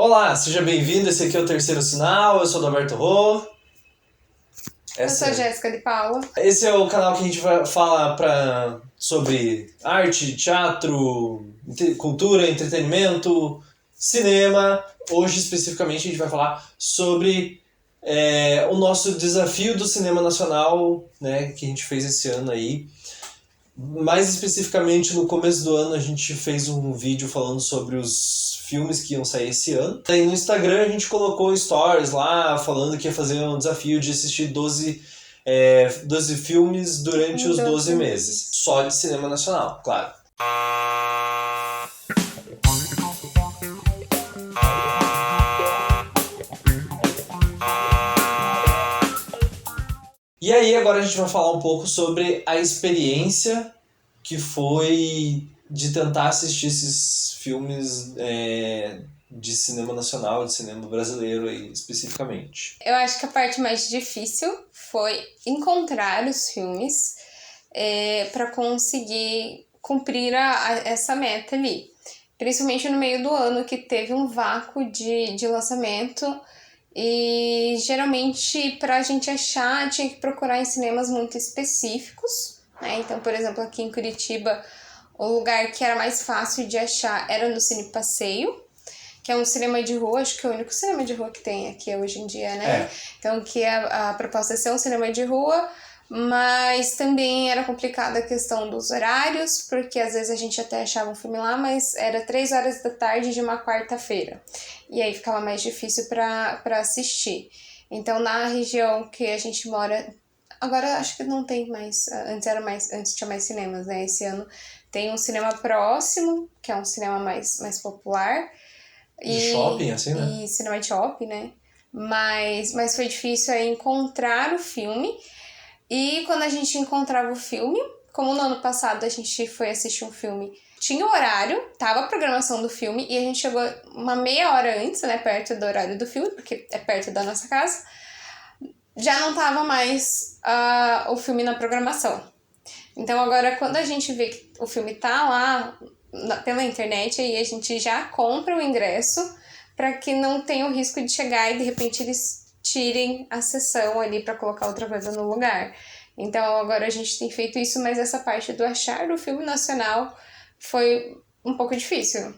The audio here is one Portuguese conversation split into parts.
Olá, seja bem-vindo, esse aqui é o Terceiro Sinal, eu sou o Alberto Rô. Eu sou a Jéssica de Paula. Esse é o canal que a gente vai falar sobre arte, teatro, cultura, entretenimento, cinema. Hoje, especificamente, a gente vai falar sobre o nosso desafio do cinema nacional, né, que a gente fez esse ano aí. Mais especificamente, no começo do ano, a gente fez um vídeo falando sobre os filmes que iam sair esse ano. Aí no Instagram a gente colocou stories lá, falando que ia fazer um desafio de assistir 12 filmes durante os 12 meses. Só de cinema nacional, claro. E aí agora a gente vai falar um pouco sobre a experiência que foi de tentar assistir esses filmes de cinema nacional, de cinema brasileiro aí, especificamente. Eu acho que a parte mais difícil foi encontrar os filmes para conseguir cumprir essa meta ali. Principalmente no meio do ano, que teve um vácuo de lançamento. E geralmente, para a gente achar, tinha que procurar em cinemas muito específicos, né? Então, por exemplo, aqui em Curitiba, o lugar que era mais fácil de achar era no Cine Passeio, que é um cinema de rua, acho que é o único cinema de rua que tem aqui hoje em dia, né? Então, que a proposta é ser um cinema de rua, mas também era complicada a questão dos horários, porque às vezes a gente até achava um filme lá, mas era 3 horas da tarde de uma quarta-feira. E aí ficava mais difícil para assistir. Então, na região que a gente mora, agora acho que não tem mais, antes tinha mais cinemas, né? Esse ano tem um cinema próximo, que é um cinema mais popular. De shopping, assim, né? E cinema de shopping, né? Mas foi difícil aí encontrar o filme. E quando a gente encontrava o filme, como no ano passado a gente foi assistir um filme, tinha o horário, tava a programação do filme, e a gente chegou uma meia hora antes, né, perto do horário do filme, porque é perto da nossa casa, já não tava mais o filme na programação. Então agora quando a gente vê que o filme tá lá pela internet, aí a gente já compra o ingresso para que não tenha o risco de chegar e de repente eles tirem a sessão ali para colocar outra coisa no lugar. Então agora a gente tem feito isso, mas essa parte do achar o filme nacional foi um pouco difícil.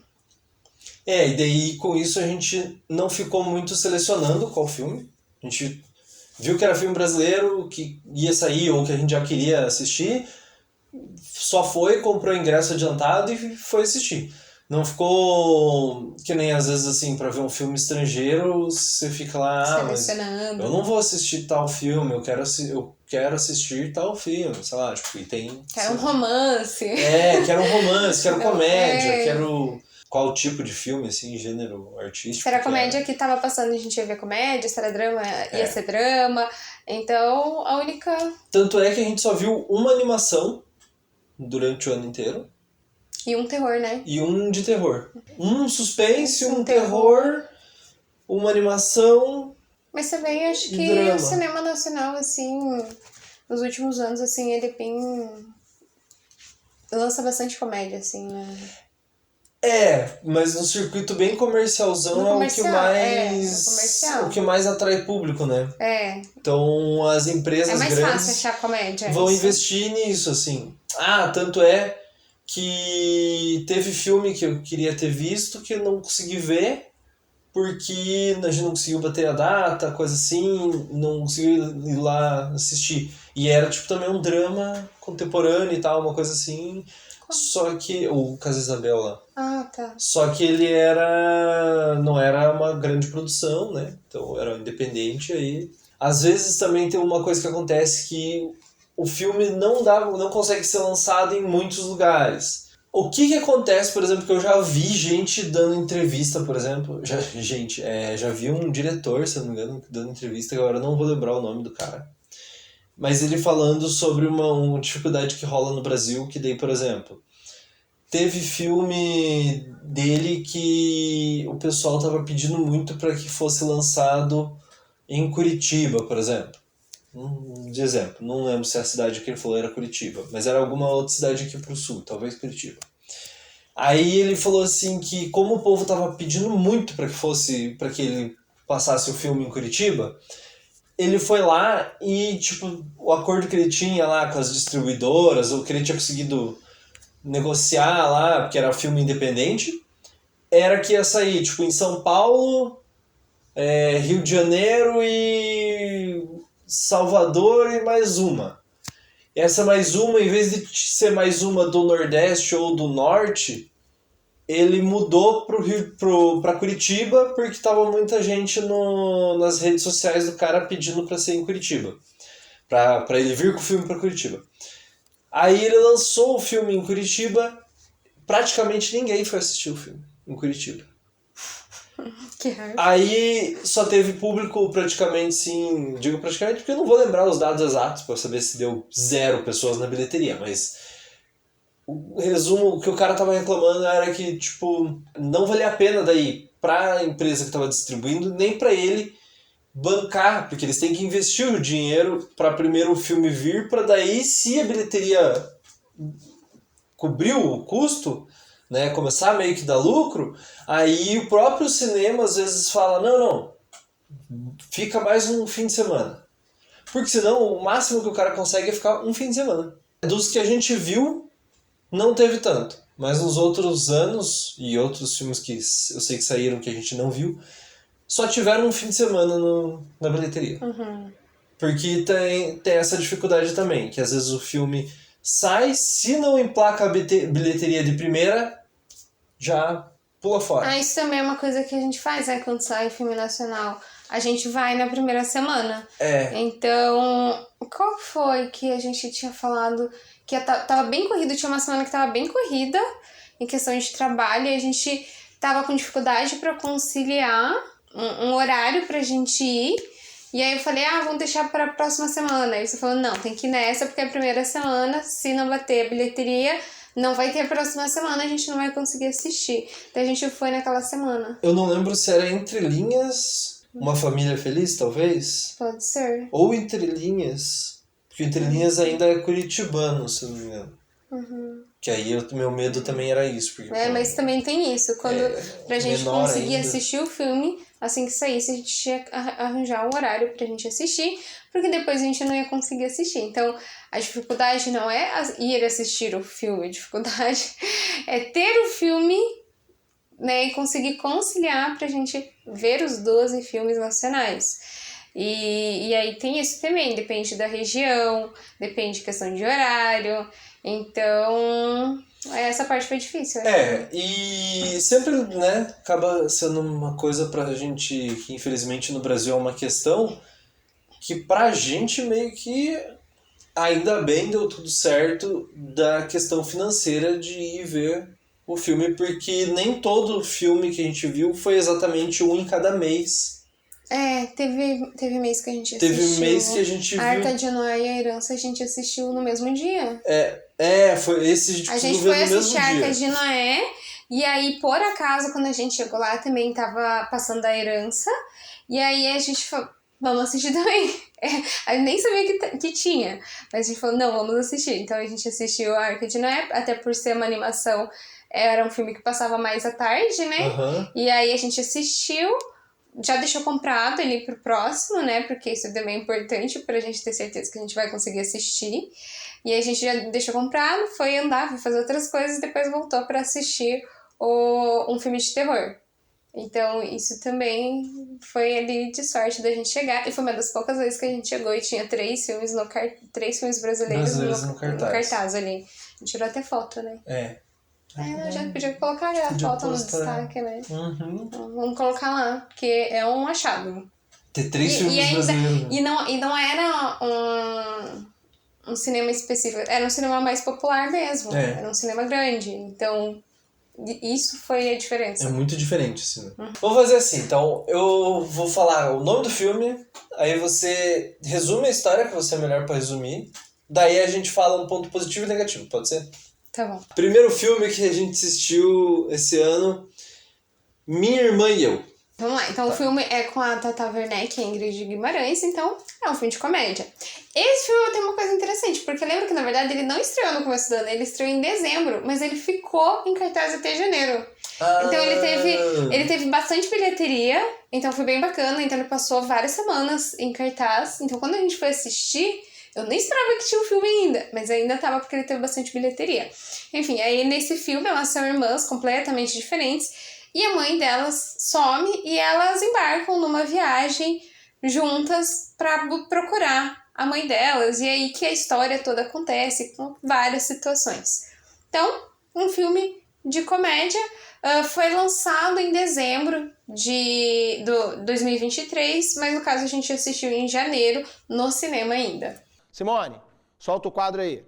E daí com isso a gente não ficou muito selecionando qual filme. A gente viu que era filme brasileiro, que ia sair ou que a gente já queria assistir, só foi, comprou ingresso adiantado e foi assistir. Não ficou que nem às vezes assim, pra ver um filme estrangeiro, você fica lá, mas eu não vou assistir tal filme, eu quero assistir tal filme, sei lá, tipo, e tem... Quero um romance. Quero um romance, quero comédia, quero... Qual tipo de filme, assim, gênero artístico? Se era comédia que tava passando, a gente ia ver comédia, se era drama, ia ser drama. Então, a única... Tanto é que a gente só viu uma animação durante o ano inteiro. E um terror, né? E um de terror. Um suspense, um terror, uma animação. Mas também acho que drama. O cinema nacional, assim, nos últimos anos, assim, ele lança bastante comédia, assim, né? Mas no circuito bem comercialzão no é o que mais atrai público, né? Então as empresas grandes... É mais fácil achar comédia. Vão investir nisso, assim. Tanto é que teve filme que eu queria ter visto que eu não consegui ver porque a gente não conseguiu bater a data, coisa assim, não conseguiu ir lá assistir. E era tipo também um drama contemporâneo e tal, uma coisa assim. Só que... O Casa Isabel lá. Tá. Só que ele não era uma grande produção, né? Então era independente aí. Às vezes também tem uma coisa que acontece que o filme não consegue ser lançado em muitos lugares. O que acontece, por exemplo, que eu já vi gente dando entrevista, por exemplo. Já vi um diretor, se eu não me engano, dando entrevista, agora eu não vou lembrar o nome do cara. Mas ele falando sobre uma dificuldade que rola no Brasil, que daí, por exemplo, teve filme dele que o pessoal tava pedindo muito para que fosse lançado em Curitiba, por exemplo. De exemplo, não lembro se a cidade que ele falou era Curitiba, mas era alguma outra cidade aqui pro sul, talvez Curitiba. Aí ele falou assim que como o povo tava pedindo muito para que ele passasse o filme em Curitiba, ele foi lá e, tipo, o acordo que ele tinha lá com as distribuidoras, ou que ele tinha conseguido negociar lá, porque era filme independente, era que ia sair, tipo, em São Paulo, Rio de Janeiro e Salvador e mais uma. E essa mais uma, em vez de ser mais uma do Nordeste ou do Norte, ele mudou pra Curitiba porque tava muita gente nas redes sociais do cara pedindo pra ser em Curitiba. Pra ele vir com o filme pra Curitiba. Aí ele lançou o filme em Curitiba, praticamente ninguém foi assistir o filme em Curitiba. Que raro. Aí só teve público praticamente, sim, digo praticamente porque eu não vou lembrar os dados exatos pra saber se deu 0 pessoas na bilheteria, mas o resumo que o cara tava reclamando era que, tipo, não valia a pena daí pra empresa que tava distribuindo, nem pra ele bancar, porque eles têm que investir o dinheiro pra primeiro o filme vir, pra daí, se a bilheteria cobriu o custo, né, começar a meio que dar lucro, aí o próprio cinema às vezes fala, não, fica mais um fim de semana. Porque senão o máximo que o cara consegue é ficar um fim de semana. Dos que a gente viu, não teve tanto. Mas nos outros anos, e outros filmes que eu sei que saíram que a gente não viu, só tiveram um fim de semana na bilheteria. Uhum. Porque tem essa dificuldade também, que às vezes o filme sai, se não emplaca a bilheteria de primeira, já pula fora. Ah, isso também é uma coisa que a gente faz, né? Quando sai filme nacional. A gente vai na primeira semana. Então, qual foi que a gente tinha falado que tava bem corrido? Tinha uma semana que tava bem corrida em questão de trabalho e a gente tava com dificuldade para conciliar um horário pra gente ir. E aí eu falei, vamos deixar para a próxima semana. Aí você falou, não, tem que ir nessa porque é a primeira semana, se não bater a bilheteria, não vai ter a próxima semana, a gente não vai conseguir assistir. Daí a gente foi naquela semana. Eu não lembro se era Entre Linhas, Uma Família Feliz, talvez? Pode ser. Ou Entre Linhas, porque Entre Linhas ainda é curitibano, se não me engano. Uhum. Que aí o meu medo também era isso. Porque, mas também tem isso. Quando pra gente conseguir ainda assistir o filme, assim que saísse, a gente tinha que arranjar um horário pra gente assistir, porque depois a gente não ia conseguir assistir. Então, a dificuldade não é ir assistir o filme, a dificuldade é ter o filme, né, e conseguir conciliar pra gente ver os 12 filmes nacionais. E aí tem isso também, depende da região, depende de questão de horário. Então, essa parte foi difícil. E sempre, né, acaba sendo uma coisa pra gente, que infelizmente no Brasil é uma questão, que pra gente meio que ainda bem deu tudo certo da questão financeira de ir ver o filme, porque nem todo filme que a gente viu foi exatamente um em cada mês. Teve mês que a gente assistiu. Teve mês que a gente viu. A Arca de Noé e a Herança a gente assistiu no mesmo dia. Foi esse a gente foi assistir a Arca de Noé, e aí, por acaso, quando a gente chegou lá, também tava passando a Herança, e aí a gente falou, vamos assistir também. A gente nem sabia que tinha, mas a gente falou, não, vamos assistir. Então a gente assistiu a Arca de Noé, até por ser uma animação, era um filme que passava mais à tarde, né? Uhum. E aí a gente assistiu, já deixou comprado ele pro próximo, né? Porque isso também é importante pra gente ter certeza que a gente vai conseguir assistir. E aí a gente já deixou comprado, foi andar, foi fazer outras coisas e depois voltou pra assistir um filme de terror. Então isso também foi ali de sorte da gente chegar. E foi uma das poucas vezes que a gente chegou e tinha 3 filmes brasileiros no cartaz ali. A gente tirou até foto, né? Já podia colocar a foto no destaque, né? Uhum. Vamos colocar lá, porque é um achado. Ter 3 filmes brasileiros. E não era um cinema específico, era um cinema mais popular mesmo. Era um cinema grande. Então, isso foi a diferença. É muito diferente, assim. Vamos fazer assim, então, eu vou falar o nome do filme, aí você resume a história, que você é melhor pra resumir. Daí a gente fala um ponto positivo e negativo, pode ser? Tá bom. Primeiro filme que a gente assistiu esse ano, Minha Irmã e Eu. Vamos lá, então o filme é com a Tata Werneck e a Ingrid Guimarães, então é um filme de comédia. Esse filme tem uma coisa interessante, porque lembra que na verdade ele não estreou no começo do ano, ele estreou em dezembro, mas ele ficou em cartaz até janeiro. Então ele teve bastante bilheteria, então foi bem bacana, então ele passou várias semanas em cartaz, então quando a gente foi assistir, eu nem esperava que tinha um filme ainda, mas ainda tava porque ele teve bastante bilheteria. Enfim, aí nesse filme elas são irmãs completamente diferentes, e a mãe delas some e elas embarcam numa viagem juntas para procurar a mãe delas. E aí que a história toda acontece com várias situações. Então, um filme de comédia foi lançado em dezembro de 2023, mas no caso a gente assistiu em janeiro no cinema ainda. Simone, solta o quadro aí.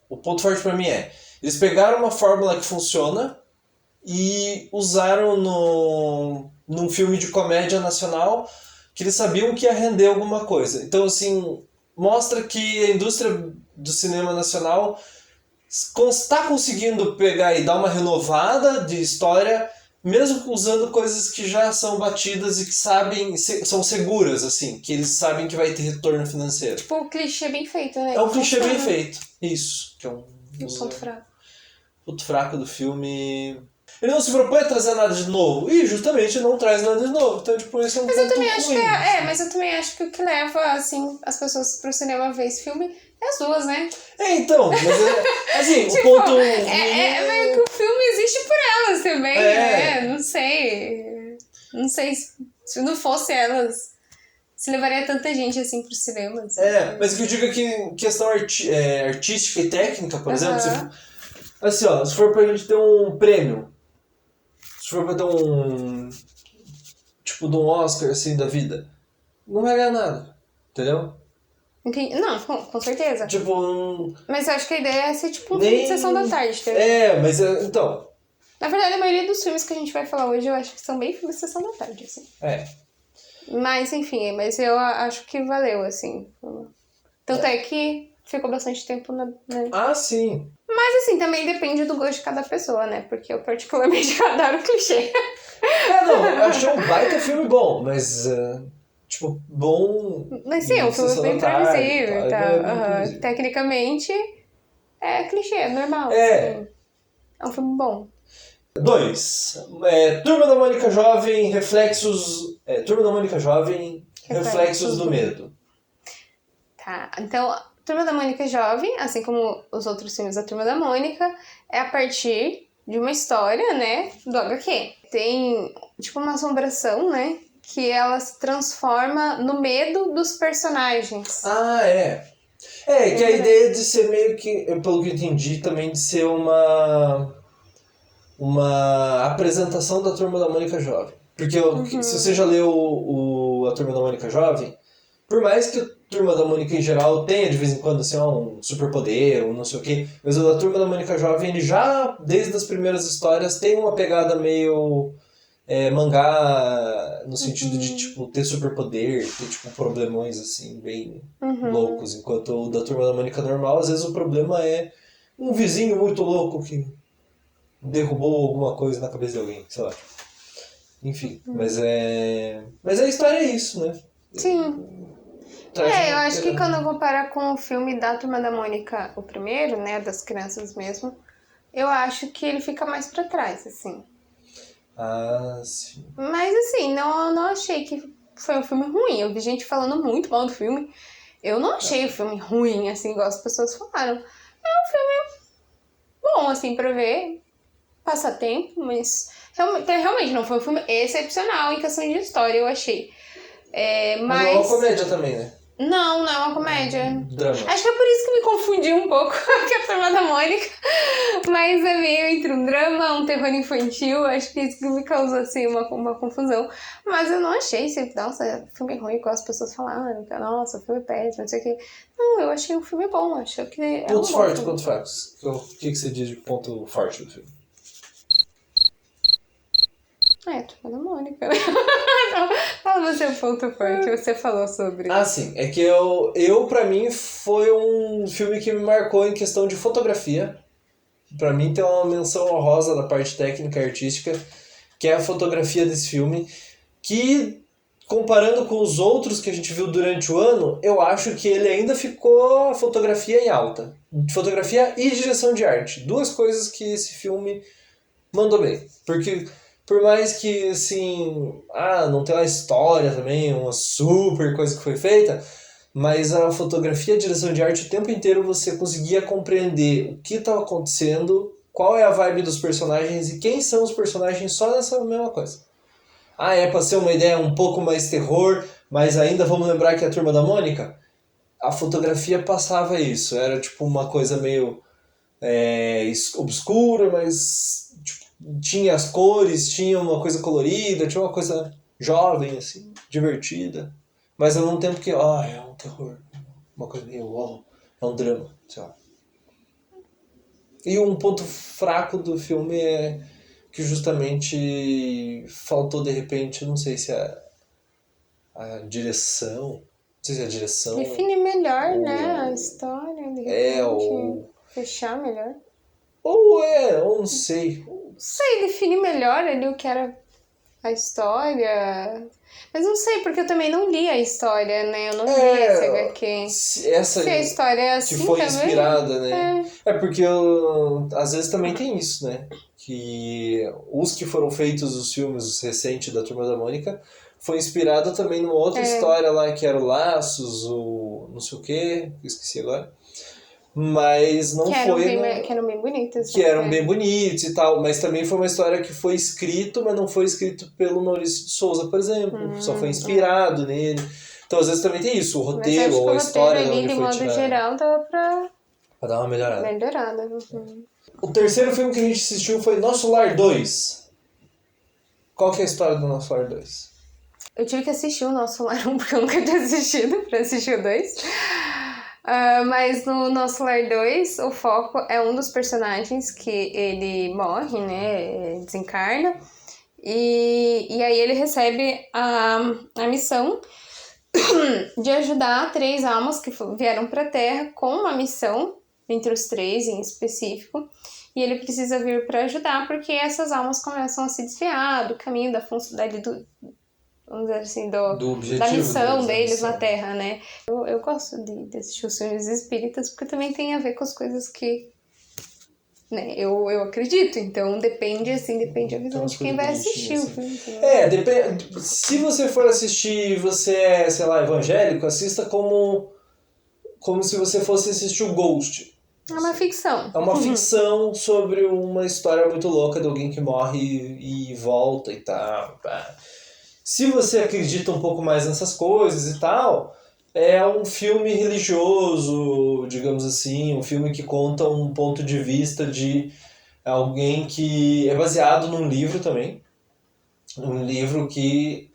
O ponto forte pra mim é, eles pegaram uma fórmula que funciona e usaram num filme de comédia nacional que eles sabiam que ia render alguma coisa. Então, assim, mostra que a indústria do cinema nacional está conseguindo pegar e dar uma renovada de história, mesmo usando coisas que já são batidas e que são seguras, assim, que eles sabem que vai ter retorno financeiro. Tipo, o clichê bem feito, né? É um clichê bem feito. Isso. Que é um ponto fraco. Ponto fraco do filme. Ele não se propõe a trazer nada de novo. E justamente não traz nada de novo. Então, tipo, esse é um mas ponto eu também acho ruim. mas eu também acho que o que leva, assim, as pessoas pro cinema ver esse filme é as duas, né? Então, mas assim, tipo, o ponto ruim é meio que o filme existe por elas também, né? Não sei. Não sei se não fosse elas, se levaria tanta gente assim pro cinema. Assim. Mas o que eu digo é que em questão artística e técnica, por exemplo, assim, ó, se for pra gente ter um prêmio, se for pra ter tipo, de um Oscar, assim, da vida, não vai ganhar nada, entendeu? Não, com certeza. Tipo, mas eu acho que a ideia é ser tipo um filme de sessão da tarde, entendeu? Mas então... Na verdade, a maioria dos filmes que a gente vai falar hoje, eu acho que são bem filmes de sessão da tarde, assim. Mas, enfim, mas eu acho que valeu, assim. Tanto é que ficou bastante tempo na... Ah, sim. Mas, assim, também depende do gosto de cada pessoa, né? Porque eu particularmente adoro clichê. Não, eu achei um baita filme bom, mas... tipo, bom... Mas sim, é um filme bem previsível e tal. Tecnicamente, é clichê, é normal. Assim. É um filme bom. 2. Turma da Mônica Jovem, Reflexos... Turma da Mônica Jovem, Reflexos do Medo. Tá, então... Turma da Mônica Jovem, assim como os outros filmes da Turma da Mônica, é a partir de uma história, né, do HQ. Tem, tipo, uma assombração, né, que ela se transforma no medo dos personagens. Que a ideia de ser meio que, pelo que eu entendi, também de ser uma apresentação da Turma da Mônica Jovem. Porque se você já leu a Turma da Mônica Jovem, por mais que a Turma da Mônica em geral tenha de vez em quando assim, um superpoder, um não sei o quê, mas o da Turma da Mônica Jovem, ele já, desde as primeiras histórias, tem uma pegada meio mangá, no sentido de tipo, ter superpoder, ter tipo, problemões assim, bem loucos. Enquanto o da Turma da Mônica normal, às vezes o problema é um vizinho muito louco que derrubou alguma coisa na cabeça de alguém, sei lá. Enfim, mas a história é isso, né? Sim. Eu acho que quando eu comparar com o filme da Turma da Mônica, o primeiro, né, das crianças mesmo, eu acho que ele fica mais pra trás, assim. Ah, sim. Mas, assim, não achei que foi um filme ruim. Eu vi gente falando muito mal do filme. Eu não achei o filme ruim, assim, igual as pessoas falaram. É um filme bom, assim, pra ver, passatempo, mas realmente não foi um filme excepcional em questão de história, eu achei. Mas é uma comédia também, né? Não é uma comédia. Drama. Acho que é por isso que me confundi um pouco com a Turma da Mônica. Mas é meio entre um drama, um terror infantil. Acho que isso que me causou, assim, uma confusão. Mas eu não achei, nossa, filme ruim, igual as pessoas falaram. Nossa, filme péssimo, não sei o quê. Não, eu achei um filme bom. Acho que é pontos fortes, pontos fracos. O que você diz de ponto forte do filme? Turma da Mônica. Fala você o ponto forte que você falou sobre. Ah, sim. É que pra mim, foi um filme que me marcou em questão de fotografia. Pra mim tem uma menção honrosa da parte técnica e artística, que é a fotografia desse filme, que, comparando com os outros que a gente viu durante o ano, eu acho que ele ainda ficou a fotografia em alta. Fotografia e direção de arte. Duas coisas que esse filme mandou bem. Porque, por mais que, assim, não tem uma história também, uma super coisa que foi feita, mas a fotografia e a direção de arte, o tempo inteiro você conseguia compreender o que estava acontecendo, qual é a vibe dos personagens e quem são os personagens só nessa mesma coisa. É pra ser uma ideia um pouco mais terror, mas ainda vamos lembrar que é a Turma da Mônica? A fotografia passava isso, era tipo uma coisa meio obscura, mas tipo, tinha as cores, tinha uma coisa colorida, tinha uma coisa jovem, assim, divertida. Mas ao mesmo tempo que, é um terror, uma coisa meio, é um drama, sei lá. E um ponto fraco do filme é que justamente faltou de repente, não sei se a direção, não sei se a direção... Define melhor, né, a história, de repente, fechar melhor. Ou não sei. Não sei, definir melhor ali o que era a história... Mas não sei, porque eu também não li a história, né? Eu não li essa HQ. Se a história é assim que foi também, inspirada, né? Porque às vezes também tem isso, né? Que os que foram feitos, os filmes recentes da Turma da Mônica, foi inspirado também numa outra história lá, que era o Laços, o não sei o quê, esqueci agora. Mas não foi... Que eram bem bonitas. Que eram bem bonitos e tal, mas também foi uma história que foi escrito, mas não foi escrito pelo Maurício de Souza, por exemplo. Só foi inspirado nele. Então, às vezes também tem isso, o roteiro ou a história de onde de foi modo tirado. geral, dava pra dar uma melhorada. Uhum. O terceiro filme que a gente assistiu foi Nosso Lar 2. Qual que é a história do Nosso Lar 2? Eu tive que assistir o Nosso Lar 1, porque eu nunca tinha assistido, pra assistir o 2. Mas no Nosso Lar 2, o foco é um dos personagens que ele morre, né? Desencarna. E aí ele recebe a missão de ajudar 3 almas que vieram para a Terra com uma missão, entre os 3 em específico. E ele precisa vir para ajudar, porque essas almas começam a se desviar do caminho da funcionalidade vamos dizer assim, da missão deles na Terra, né? Eu gosto de assistir os filmes espíritas, porque também tem a ver com as coisas que, né, eu acredito. Então depende da visão de quem vai assistir o filme. Depende. Se você for assistir e você é, sei lá, evangélico, assista como se você fosse assistir o Ghost. É uma ficção. É uma ficção sobre uma história muito louca de alguém que morre e volta e tal. Se você acredita um pouco mais nessas coisas e tal, é um filme religioso, digamos assim, um filme que conta um ponto de vista de alguém que é baseado num livro também, um livro que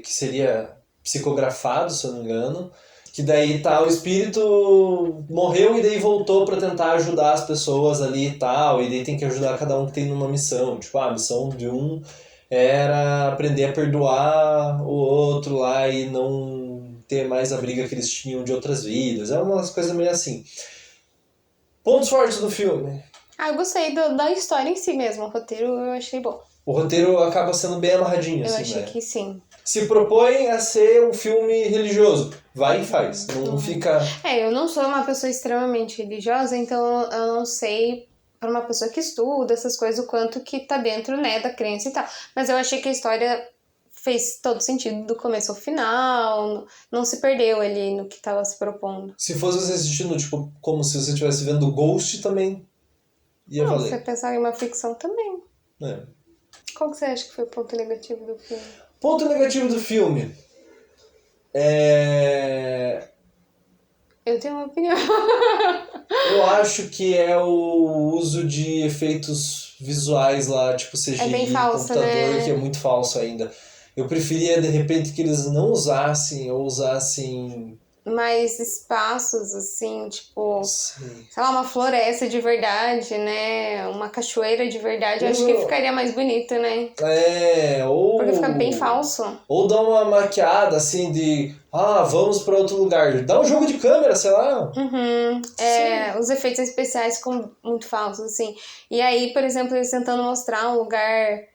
seria psicografado, se eu não me engano, que daí o espírito morreu e daí voltou para tentar ajudar as pessoas ali e tal, e daí tem que ajudar cada um que tem uma missão, tipo, a missão de um era aprender a perdoar o outro lá e não ter mais a briga que eles tinham de outras vidas. É umas coisas meio assim. Pontos fortes do filme. Eu gostei da história em si mesmo. O roteiro eu achei bom. O roteiro acaba sendo bem amarradinho, assim, né? Eu achei que sim. Se propõe a ser um filme religioso. Vai e faz. Não fica... Eu não sou uma pessoa extremamente religiosa, então eu não sei... para uma pessoa que estuda essas coisas, o quanto que tá dentro, né, da crença e tal. Mas eu achei que a história fez todo sentido do começo ao final, não se perdeu ali no que tava se propondo. Se fosse você assistindo, tipo, como se você estivesse vendo Ghost, também ia valer. Se você pensar em uma ficção também. É. Qual que você acha que foi o ponto negativo do filme? Ponto negativo do filme. Eu tenho uma opinião. Eu acho que é o uso de efeitos visuais lá, tipo CGI, É bem falso, computador, né? que é muito falso ainda. Eu preferia, de repente, que eles não usassem, ou usassem... mais espaços, assim, tipo... Sim. sei lá, uma floresta de verdade, né? Uma cachoeira de verdade. Eu acho que ficaria mais bonito, né? Ou... porque fica bem falso. Ou dá uma maquiada, assim, de... vamos pra outro lugar. Dá um jogo de câmera, sei lá. Os efeitos especiais ficam muito falsos, assim. E aí, por exemplo, eles tentando mostrar um lugar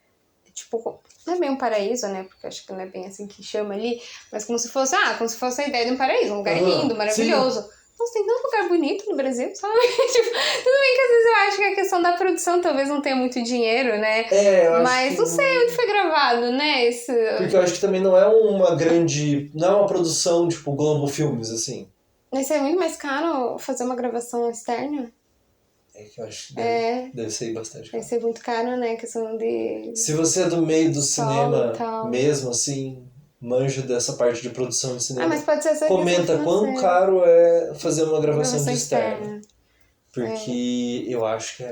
tipo, não é bem um paraíso, né? Porque eu acho que não é bem assim que chama ali, mas como se fosse a ideia de um paraíso, um lugar lindo, maravilhoso. Sim. Nossa, tem tanto lugar bonito no Brasil, sabe? Tipo, tudo bem que às vezes eu acho que a questão da produção talvez não tenha muito dinheiro, né? Mas não sei onde foi gravado, né? Porque eu acho que também não é uma grande... Não é uma produção, tipo, Globo Filmes, assim. Mas é muito mais caro fazer uma gravação externa? É que eu acho que deve ser bastante caro. Deve ser muito caro, né? Questão de... Se você é do meio do cinema mesmo, assim, manja dessa parte de produção de cinema, mas pode ser essa comenta quão caro é fazer uma gravação de externa. Porque eu acho que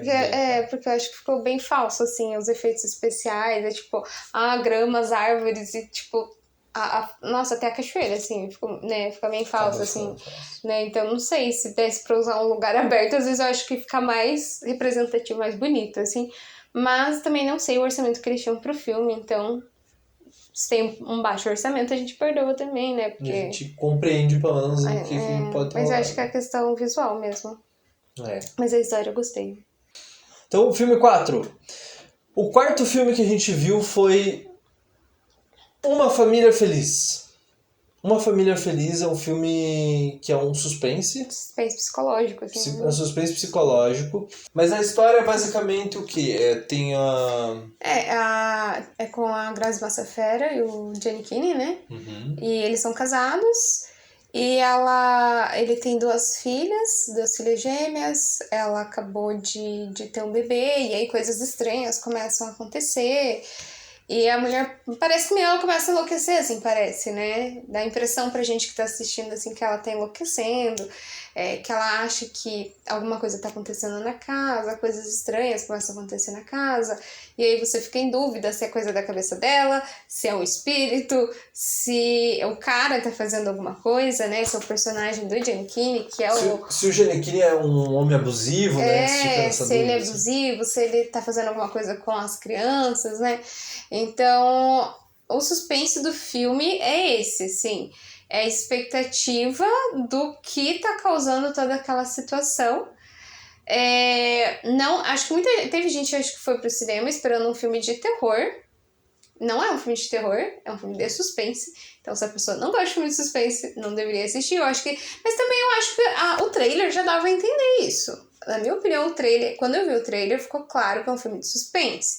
porque eu acho que ficou bem falso, assim, os efeitos especiais, é tipo, grama, as árvores e tipo... Nossa, até a cachoeira, assim, fica bem falso, assim, né? Então, não sei, se desse pra usar um lugar aberto, às vezes eu acho que fica mais representativo, mais bonito, assim. Mas também não sei o orçamento que eles tinham pro filme, então... Se tem um baixo orçamento, a gente perdoa também, né? Porque... A gente compreende, pelo menos, o que pode ter. Mas eu acho que é a questão visual mesmo. Mas a história eu gostei. Então, filme 4. O quarto filme que a gente viu foi Uma Família Feliz. Uma Família Feliz é um filme que é um suspense. Suspense psicológico, assim. É um suspense psicológico. Mas a história é basicamente o quê? Tem a... É com a Grazi Massafera e o Giannichini, né? Uhum. E eles são casados. E ele tem duas filhas gêmeas. Ela acabou de ter um bebê. E aí coisas estranhas começam a acontecer. E a mulher, parece que ela começa a enlouquecer, assim, parece, né? Dá a impressão pra gente que tá assistindo, assim, que ela tá enlouquecendo, que ela acha que alguma coisa tá acontecendo na casa, coisas estranhas começam a acontecer na casa, e aí você fica em dúvida se é coisa da cabeça dela, se é um espírito, se o cara tá fazendo alguma coisa, né? Esse é o personagem do Giannichini, que é Se o Giannichini é um homem abusivo, né? Se ele é abusivo, se ele tá fazendo alguma coisa com as crianças, né? Então, o suspense do filme é esse, sim. É a expectativa do que tá causando toda aquela situação. Não, acho que teve gente que foi pro cinema esperando um filme de terror. Não é um filme de terror, é um filme de suspense. Então, se a pessoa não gosta de filme de suspense, não deveria assistir. Mas também eu acho que o trailer já dava a entender isso. Na minha opinião, quando eu vi o trailer, ficou claro que é um filme de suspense.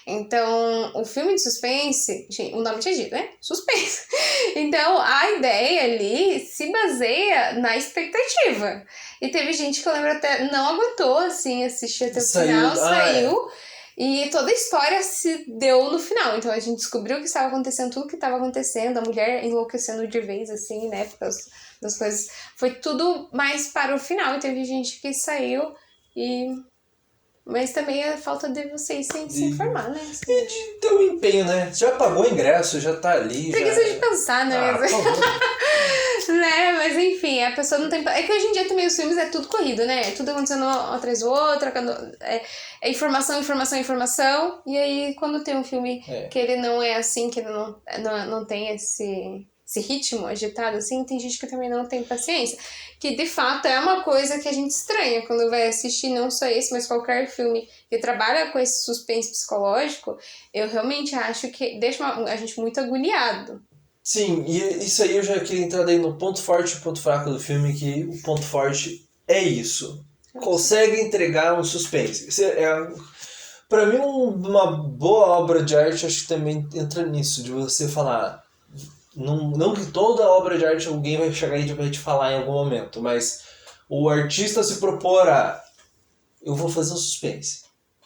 Então, o filme de suspense, o nome tinha dito, né? Suspense. Então, a ideia ali se baseia na expectativa. E teve gente que eu lembro até não aguentou, assim, assistir até o final, saiu. E toda a história se deu no final. Então, a gente descobriu o que estava acontecendo, tudo que estava acontecendo, a mulher enlouquecendo de vez, assim, né? Porque das coisas... Foi tudo mais para o final. E teve gente que saiu Mas também é falta de vocês se informar, né? Assim. E de ter um empenho, né? Já pagou o ingresso, já tá ali. Preguiça de pensar, né? Né? Mas enfim, a pessoa não tem... É que hoje em dia também os filmes é tudo corrido, né? Tudo acontecendo um atrás do outro, é informação, informação, informação. E aí, quando tem um filme que ele não é assim, que ele não tem esse ritmo agitado, assim, tem gente que também não tem paciência. Que, de fato, é uma coisa que a gente estranha quando vai assistir, não só esse, mas qualquer filme que trabalha com esse suspense psicológico, eu realmente acho que deixa a gente muito agoniado. Sim, e isso aí eu já queria entrar daí no ponto forte e ponto fraco do filme, que o ponto forte é isso. Consegue entregar um suspense. Pra mim, uma boa obra de arte, acho que também entra nisso, de você falar... Não que toda obra de arte alguém vai chegar e vai te falar em algum momento, mas o artista se propor eu vou fazer um suspense.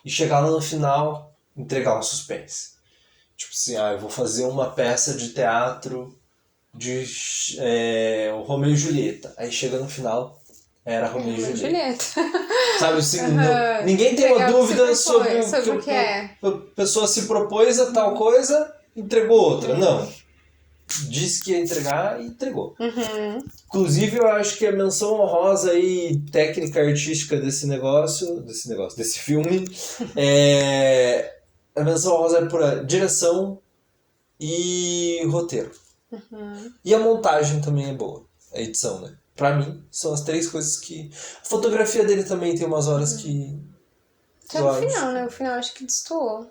E chegar lá no final, entregar um suspense. Tipo assim, eu vou fazer uma peça de teatro de o Romeu e Julieta. Aí chega no final, era Romeu e Julieta. Sabe assim, ninguém tem uma dúvida sobre o que é. A pessoa se propôs a tal coisa, entregou outra. Não. Disse que ia entregar e entregou. Inclusive, eu acho que a menção honrosa aí, técnica artística desse filme, a menção honrosa é por direção e roteiro. E a montagem também é boa, a edição, né? Pra mim, são as três coisas que... A fotografia dele também tem umas horas que... Até no final, né? O final acho que destoou.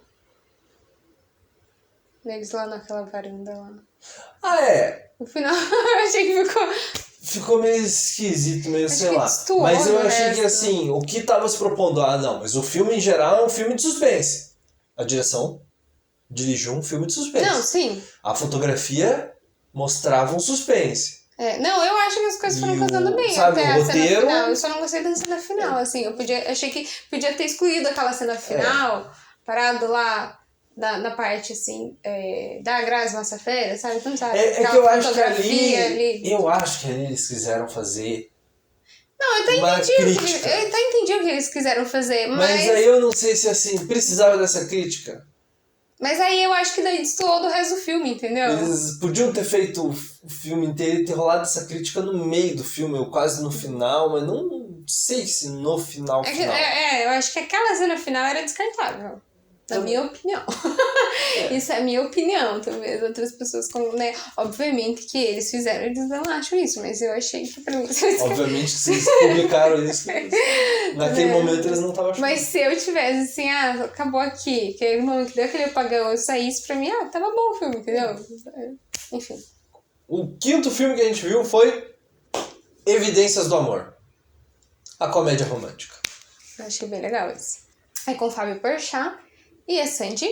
Eles lá naquela varanda lá. Ah, é. No final, eu achei que ficou... Ficou meio esquisito, meio, Acho sei que lá. destoou Mas eu do achei que, resto. assim, o que tava se propondo... Ah, não, mas o filme, em geral, é um filme de suspense. A direção dirigiu um filme de suspense. Não, sim. A fotografia mostrava um suspense. Não, eu acho que as coisas foram casando bem sabe, até o a cena roteiro... final. Eu só não gostei da cena final, assim. Achei que podia ter excluído aquela cena final, parado lá na parte, assim, da Grazi Massafera, sabe? Não sabe? É que Aquela eu acho que fotografia ali... Eu acho que ali eles quiseram fazer Não, eu uma até crítica. entendi o que eles quiseram fazer, Mas aí eu não sei se, assim, precisava dessa crítica. Mas aí eu acho que daí destoou do resto do filme, entendeu? Eles podiam ter feito o filme inteiro e ter rolado essa crítica no meio do filme, ou quase no final, mas não sei se no final. Eu acho que aquela cena final era descartável. Na minha opinião. Isso é a minha opinião. Talvez outras pessoas, né? Obviamente que eles fizeram, eles não acham isso, mas eu achei que pra mim... Obviamente que se eles publicaram isso, naquele momento eles não estavam achando. Mas se eu tivesse assim, acabou aqui, que aí o momento que deu aquele apagão, eu saísse pra mim, tava bom o filme, entendeu? Enfim. O quinto filme que a gente viu foi Evidências do Amor. A comédia romântica. Eu achei bem legal esse. É com o Fábio Porchat e a Sandy.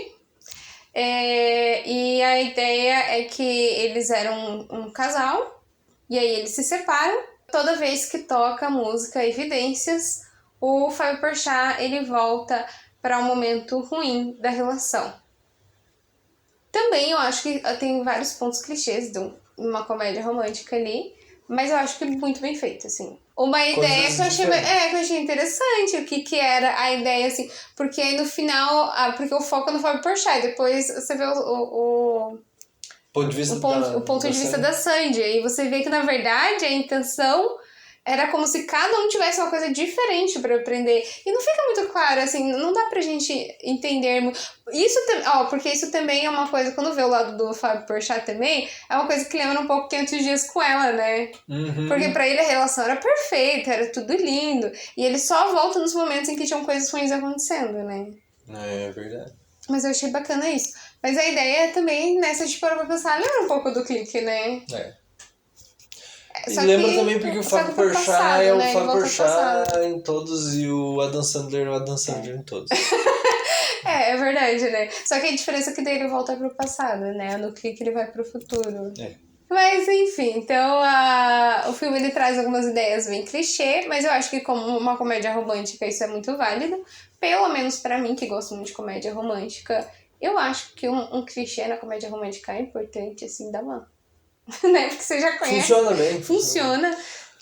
E a ideia é que eles eram um casal, e aí eles se separam. Toda vez que toca a música Evidências, o Fábio Porchat, ele volta para um momento ruim da relação. Também eu acho que tem vários pontos clichês de uma comédia romântica ali, mas eu acho que muito bem feito, assim. Uma ideia que eu achei interessante, o que era a ideia, assim, porque aí no final, porque o foco é no Fábio Porchat, depois você vê o ponto de vista da Sandy, e você vê que, na verdade, a intenção era como se cada um tivesse uma coisa diferente pra aprender. E não fica muito claro, assim, não dá pra gente entender muito. Porque isso também é uma coisa, quando vê o lado do Fábio Porchat também, é uma coisa que lembra um pouco 500 Dias com Ela, né? Uhum. Porque pra ele a relação era perfeita, era tudo lindo. E ele só volta nos momentos em que tinham coisas ruins acontecendo, né? É verdade. Mas eu achei bacana isso. Mas a ideia é também, nessa de parar pra pensar, lembra um pouco do Clique, né? E lembra também porque o Fábio Porchat é o Fábio Porchat em todos e o Adam Sandler é o Adam Sandler em todos. É verdade, né? Só que a diferença é que daí ele volta pro passado, né? No Clique ele vai pro futuro. Mas enfim, então o filme ele traz algumas ideias bem clichê, mas eu acho que como uma comédia romântica isso é muito válido. Pelo menos pra mim, que gosto muito de comédia romântica, eu acho que um clichê na comédia romântica é importante, assim, dá uma... né? Porque você já conhece. Funciona bem. Funciona.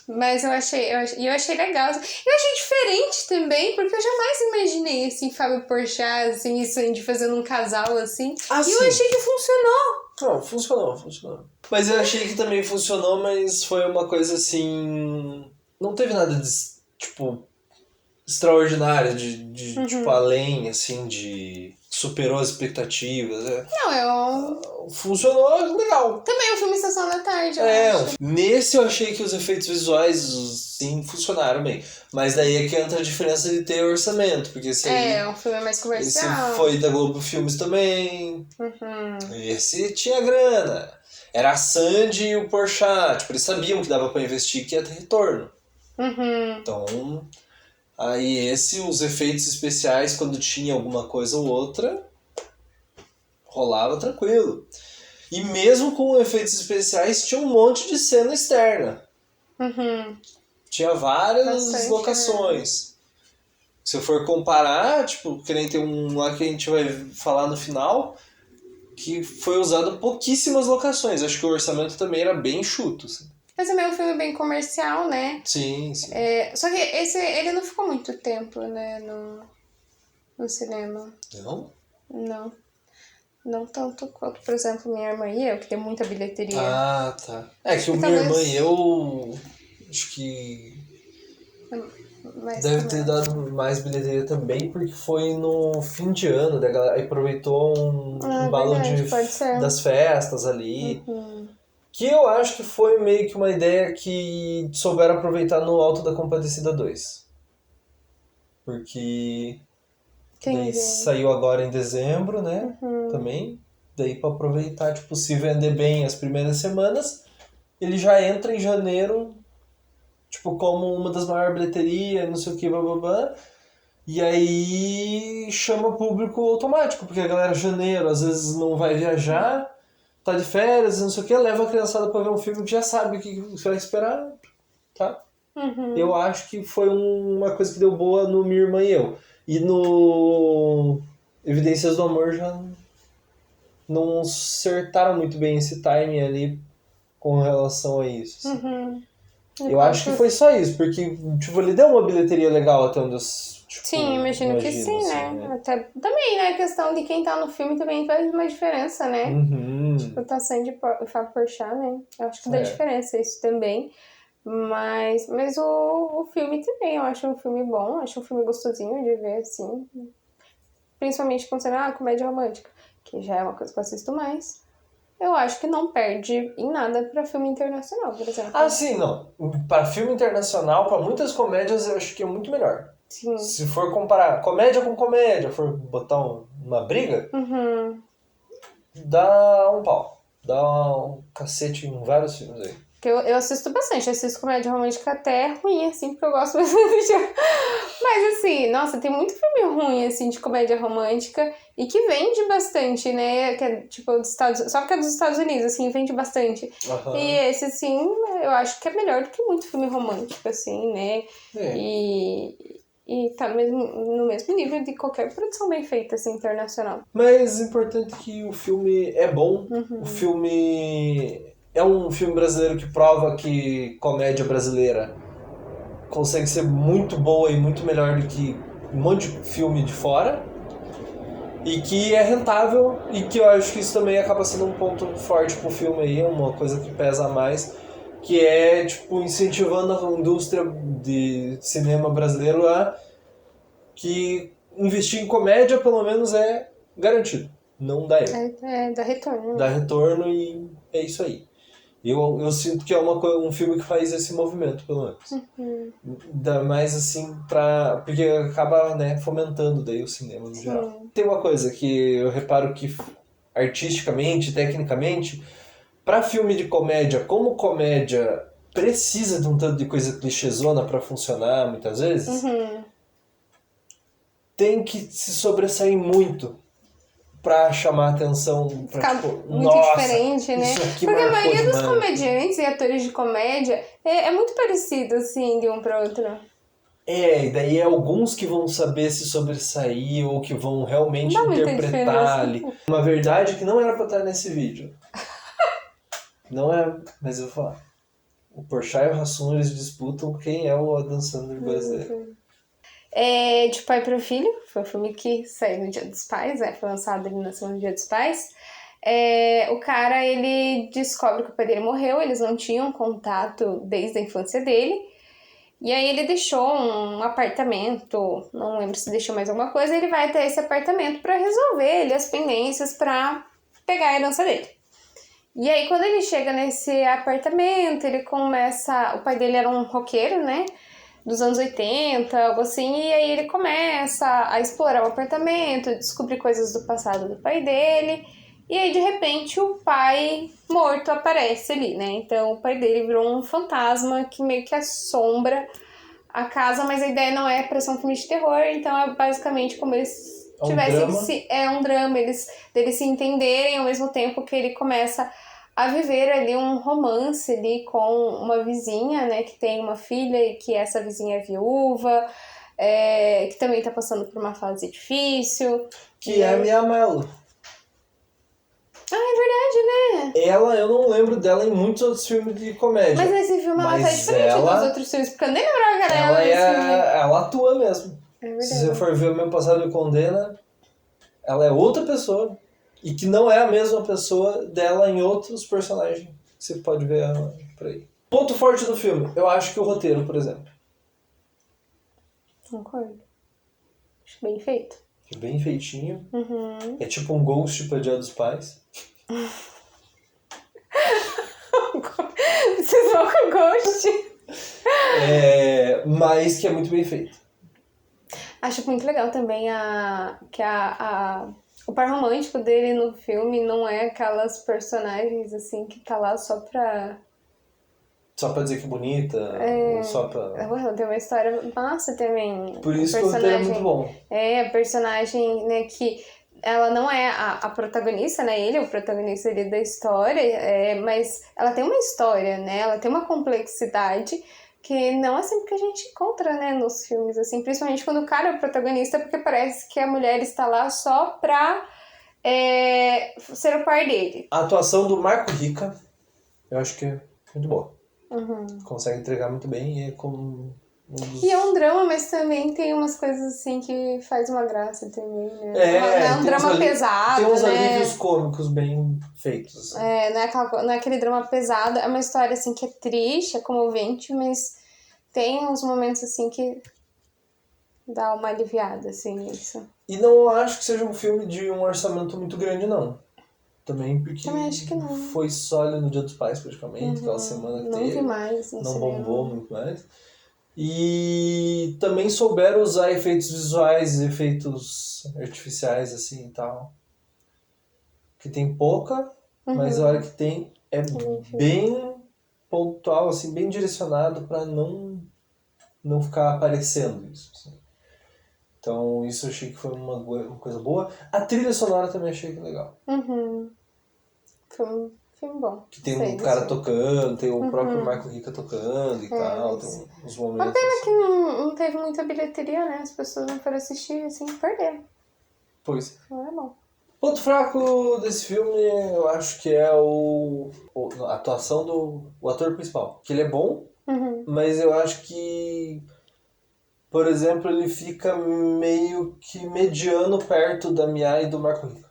Mas eu achei legal. Eu achei diferente também, porque eu jamais imaginei, assim, Fábio Porchat, assim, isso de fazendo um casal, assim. E eu achei que funcionou. Não, funcionou. Mas eu achei que também funcionou, mas foi uma coisa, assim... Não teve nada de, tipo, extraordinário, tipo, além, assim, de... Superou as expectativas. Funcionou legal. Também o filme Sessão da Tarde, eu acho. Nesse eu achei que os efeitos visuais, sim, funcionaram bem. Mas daí é que entra a diferença de ter orçamento, porque esse aí... um filme mais comercial. Esse foi da Globo Filmes também. Esse tinha grana. Era a Sandy e o Porchat. Tipo, eles sabiam que dava pra investir, que ia ter retorno. Então... Aí os efeitos especiais, quando tinha alguma coisa ou outra, rolava tranquilo. E mesmo com efeitos especiais, tinha um monte de cena externa. Tinha várias locações. Se eu for comparar, tipo, que nem tem um lá que a gente vai falar no final, que foi usado pouquíssimas locações. Acho que o orçamento também era bem enxuto, assim. Mas também é um filme bem comercial, né? Sim. Só que ele não ficou muito tempo, né, no cinema. Não? Não. Não tanto quanto, por exemplo, Minha Irmã e Eu, que tem muita bilheteria. Ah, tá. É que o Minha Irmã e Eu, acho que deve ter dado mais bilheteria também, porque foi no fim de ano, da galera aproveitou um embalo das festas ali. Que eu acho que foi meio que uma ideia que souberam aproveitar no Alto da Compadecida 2. Porque daí saiu agora em dezembro, né? Também. Daí pra aproveitar, tipo, se vender bem as primeiras semanas, ele já entra em janeiro, tipo, como uma das maiores bilheterias, não sei o que, blá. E aí chama público automático, porque a galera janeiro às vezes não vai viajar, tá de férias, não sei o que, leva a criançada pra ver um filme que já sabe o que você vai esperar, tá? Eu acho que foi uma coisa que deu boa no Minha Irmã e Eu. E no Evidências do Amor já não acertaram muito bem esse timing ali com relação a isso. Assim. Eu acho que foi só isso, porque tipo, ele deu uma bilheteria legal até onde eu, tipo, Sim, imagino que sim, assim, né? Até, também, né? A questão de quem tá no filme também faz uma diferença, né? Uhum. Tipo, tá sendo de Fábio Porchat, né? Eu acho que dá É. diferença isso também. Mas o filme também, eu acho um filme bom, acho um filme gostosinho de ver, assim. Principalmente considerando a comédia romântica, que já é uma coisa que eu assisto mais. Eu acho que não perde em nada pra filme internacional, por exemplo. Ah, sim, não. Para filme internacional, para muitas comédias, eu acho que é muito melhor. Sim. Se for comparar comédia com comédia, for botar uma briga, dá um pau. Dá um cacete em vários filmes aí. Porque eu assisto bastante, eu assisto comédia romântica até ruim, assim, porque eu gosto bastante de... Mas, assim, nossa, tem muito filme ruim, assim, de comédia romântica e que vende bastante, né? Que é, tipo, dos Estados... Só que é dos Estados Unidos, assim, vende bastante. Uhum. E esse, assim, eu acho que é melhor do que muito filme romântico, assim, né? É. E tá no mesmo nível de qualquer produção bem feita, assim, internacional. Mas é importante que o filme é bom. O filme é um filme brasileiro que prova que comédia brasileira consegue ser muito boa e muito melhor do que um monte de filme de fora. E que é rentável e que eu acho que isso também acaba sendo um ponto forte pro filme aí, uma coisa que pesa mais, que é, tipo, incentivando a indústria de cinema brasileiro a que investir em comédia, pelo menos, é garantido. Não dá erro. Dá retorno, né? Dá retorno e é isso aí. Eu sinto que é um filme que faz esse movimento, pelo menos. Dá mais assim porque acaba, né, fomentando daí o cinema no geral. Tem uma coisa que eu reparo que artisticamente, tecnicamente, pra filme de comédia, como comédia precisa de um tanto de coisa clichêzona pra funcionar muitas vezes, tem que se sobressair muito pra chamar atenção, pra Ficar tipo, muito nossa, diferente, né? isso aqui Porque a marcou maioria dos demais. comediantes e atores de comédia é muito parecido, assim, de um pra outro. E daí é alguns que vão saber se sobressair ou que vão realmente Não dá muita interpretar diferença. ali. Uma verdade que não era pra estar nesse vídeo. Não é, mas eu vou falar. O Porchat e o Hassum, eles disputam quem é o Adam Sandler brasileiro. De Pai para o Filho, foi um filme que saiu no Dia dos Pais, foi lançado ali na semana do Dia dos Pais. O cara, ele descobre que o pai dele morreu, eles não tinham contato desde a infância dele. E aí ele deixou um apartamento, não lembro se deixou mais alguma coisa, ele vai até esse apartamento para resolver ali as pendências para pegar a herança dele. E aí quando ele chega nesse apartamento, ele começa... O pai dele era um roqueiro, né? Dos anos 80, algo assim, e aí ele começa a explorar o apartamento, descobrir coisas do passado do pai dele, e aí de repente o pai morto aparece ali, né? Então o pai dele virou um fantasma que meio que assombra a casa, mas a ideia não é pra ser um filme de terror, então é basicamente como eles tivessem... É um drama, deles se entenderem ao mesmo tempo que ele começa a viver ali um romance ali com uma vizinha, né, que tem uma filha e que essa vizinha é viúva, que também tá passando por uma fase difícil. Que é a Mia Mello. Ah, é verdade, né? Ela, eu não lembro dela em muitos outros filmes de comédia. Mas nesse filme ela tá diferente dos outros filmes, porque eu nem lembrava que era ela nesse filme. Ela atua mesmo. É verdade. Se você for ver O Meu Passado Me Condena, ela é outra pessoa. E que não é a mesma pessoa dela em outros personagens. Você pode ver ela por aí. Ponto forte do filme. Eu acho que o roteiro, por exemplo. Concordo. Acho bem feito. É bem feitinho. É tipo um Ghost pra Dia dos Pais. Vocês vão com Ghost? Mas que é muito bem feito. Acho muito legal também a O par romântico dele no filme não é aquelas personagens, assim, que tá lá só pra... Só pra dizer que é bonita, ou só pra... Ela tem uma história massa também. Por isso que o roteiro é muito bom. A personagem, né, que ela não é a protagonista, né? Ele é o protagonista ali da história, mas ela tem uma história, né? Ela tem uma complexidade que não é sempre que a gente encontra, né, nos filmes, assim, principalmente quando o cara é o protagonista, porque parece que a mulher está lá só pra ser o par dele. A atuação do Marco Rica, eu acho que é muito boa. Consegue entregar muito bem e é como um dos... E é um drama, mas também tem umas coisas assim que faz uma graça também, né? É Não é um drama pesado, tem uns né? alívios cômicos bem feitos. Assim. Não é aquele drama pesado, é uma história assim que é triste, é comovente, mas tem uns momentos assim que dá uma aliviada, assim, nisso. E não acho que seja um filme de um orçamento muito grande, não. Também porque Também acho que não. foi só ali no Dia dos Pais, praticamente, aquela semana que teve. Não vi mais. Não bombou muito mais. E também souberam usar efeitos visuais, efeitos artificiais, assim, e tal. Que tem pouca, mas a hora que tem é bem pontual, assim, bem direcionado pra não ficar aparecendo isso, assim. Então isso eu achei que foi uma coisa boa. A trilha sonora também achei que legal. Foi um filme bom. Que tem um cara tocando, tem o próprio Marco Rica tocando e tal, tem uns momentos... Uma pena que não teve muita bilheteria, né? As pessoas não foram assistir, assim, perderam. Pois. Não é bom. Ponto fraco desse filme, eu acho que é a atuação do ator principal. Que ele é bom, mas eu acho que... Por exemplo, ele fica meio que mediano perto da Mia e do Marco Rica.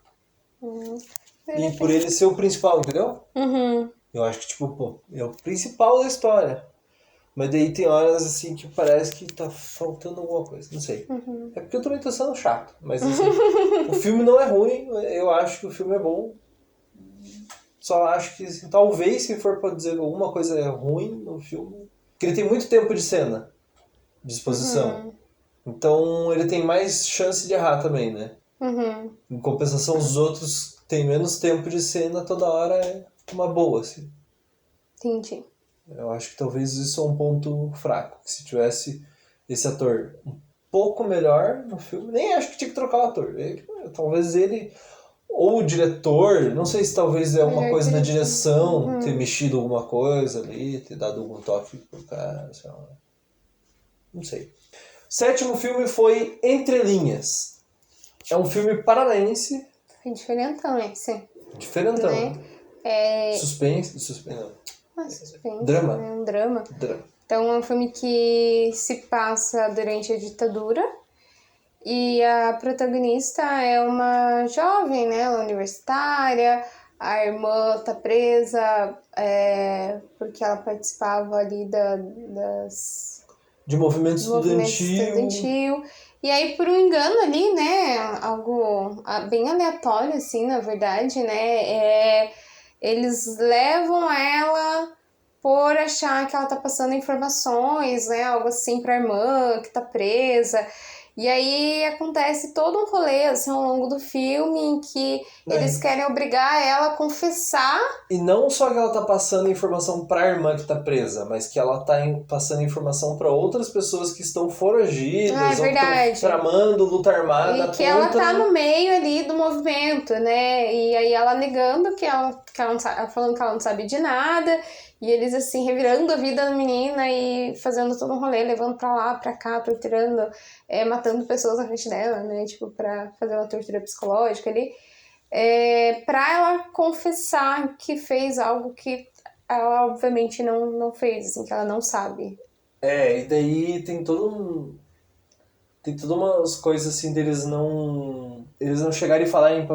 E por ele ser o principal, entendeu? Eu acho que, tipo, pô, é o principal da história. Mas daí tem horas, assim, que parece que tá faltando alguma coisa. Não sei. É porque eu também tô sendo chato. Mas, assim, o filme não é ruim. Eu acho que o filme é bom. Só acho que, assim, talvez, se for pra dizer alguma coisa é ruim no filme... Porque ele tem muito tempo de cena. De exposição. Então ele tem mais chance de errar também, né? Em compensação, os outros têm menos tempo de cena, toda hora é uma boa, assim. Entendi. Eu acho que talvez isso é um ponto fraco. Que se tivesse esse ator um pouco melhor no filme, nem acho que tinha que trocar o ator. Talvez ele, ou o diretor, não sei se talvez é uma coisa da direção, ter mexido alguma coisa ali, ter dado algum toque pro cara, sei lá. Não sei. Sétimo filme foi Entre Linhas. É um filme paranaense. Foi diferentão esse. Diferentão. Né? Suspense não. Suspense. Drama. Né? Um drama. Então é um filme que se passa durante a ditadura. E a protagonista é uma jovem, né? Ela é universitária. A irmã tá presa porque ela participava ali de movimento estudantil. E aí, por um engano ali, né, algo bem aleatório, assim, na verdade, né, eles levam ela por achar que ela tá passando informações, né, algo assim pra irmã que tá presa. E aí acontece todo um rolê, assim, ao longo do filme, em que eles querem obrigar ela a confessar. E não só que ela tá passando informação pra irmã que tá presa, mas que ela tá passando informação pra outras pessoas que estão foragidas, ou que estão tramando luta armada. E que ela tá no meio ali do movimento, né? E aí ela negando que ela não sabe, falando que ela não sabe de nada. E eles, assim, revirando a vida da menina e fazendo todo um rolê, levando pra lá, pra cá, torturando, matando pessoas na frente dela, né? Tipo, pra fazer uma tortura psicológica ali. Pra ela confessar que fez algo que ela, obviamente, não fez, assim, que ela não sabe. E daí tem Tem todas umas coisas, assim, deles não chegarem e falarem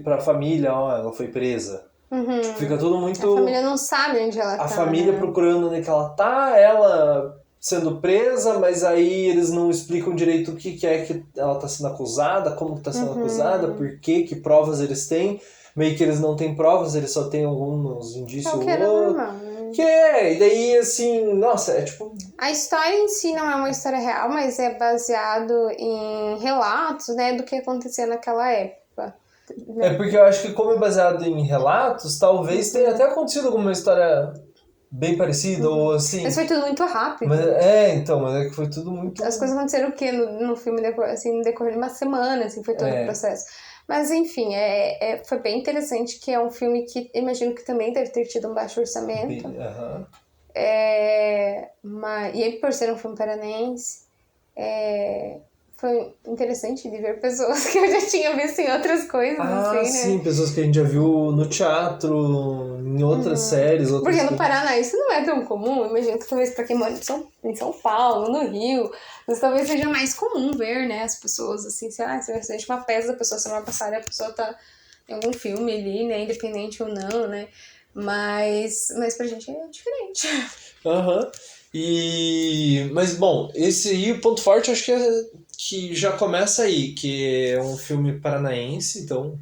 pra família, ó, ela foi presa. Tipo, fica tudo muito... A família não sabe onde ela tá. A família procurando onde que ela tá, ela sendo presa, mas aí eles não explicam direito o que é que ela tá sendo acusada, como que tá sendo acusada, por quê, que provas eles têm. Meio que eles não têm provas, eles só têm alguns indícios. Que era normal, né? E daí, assim, nossa, é tipo... A história em si não é uma história real, mas é baseado em relatos, né, do que acontecia naquela época. É porque eu acho que como é baseado em relatos, talvez tenha até acontecido alguma história bem parecida, ou assim... Mas foi tudo muito rápido. Mas é que foi tudo muito... As coisas aconteceram o quê no filme, assim, no decorrer de uma semana, assim, foi todo o processo. Mas, enfim, foi bem interessante, que é um filme que imagino que também deve ter tido um baixo orçamento. E aí, por ser um filme paranaense, foi interessante de ver pessoas que eu já tinha visto em outras coisas, assim, sim, né? pessoas que a gente já viu no teatro, em outras séries, outras Porque no coisas. Paraná isso não é tão comum. Imagino que talvez para quem mora em São Paulo, no Rio, mas talvez seja mais comum ver, né, as pessoas assim, sei lá, se você assiste uma peça da pessoa semana passada e a pessoa tá em algum filme ali, né, independente ou não, né? Mas pra gente é diferente. Mas, bom, esse aí, o ponto forte, acho que já começa aí, que é um filme paranaense, então,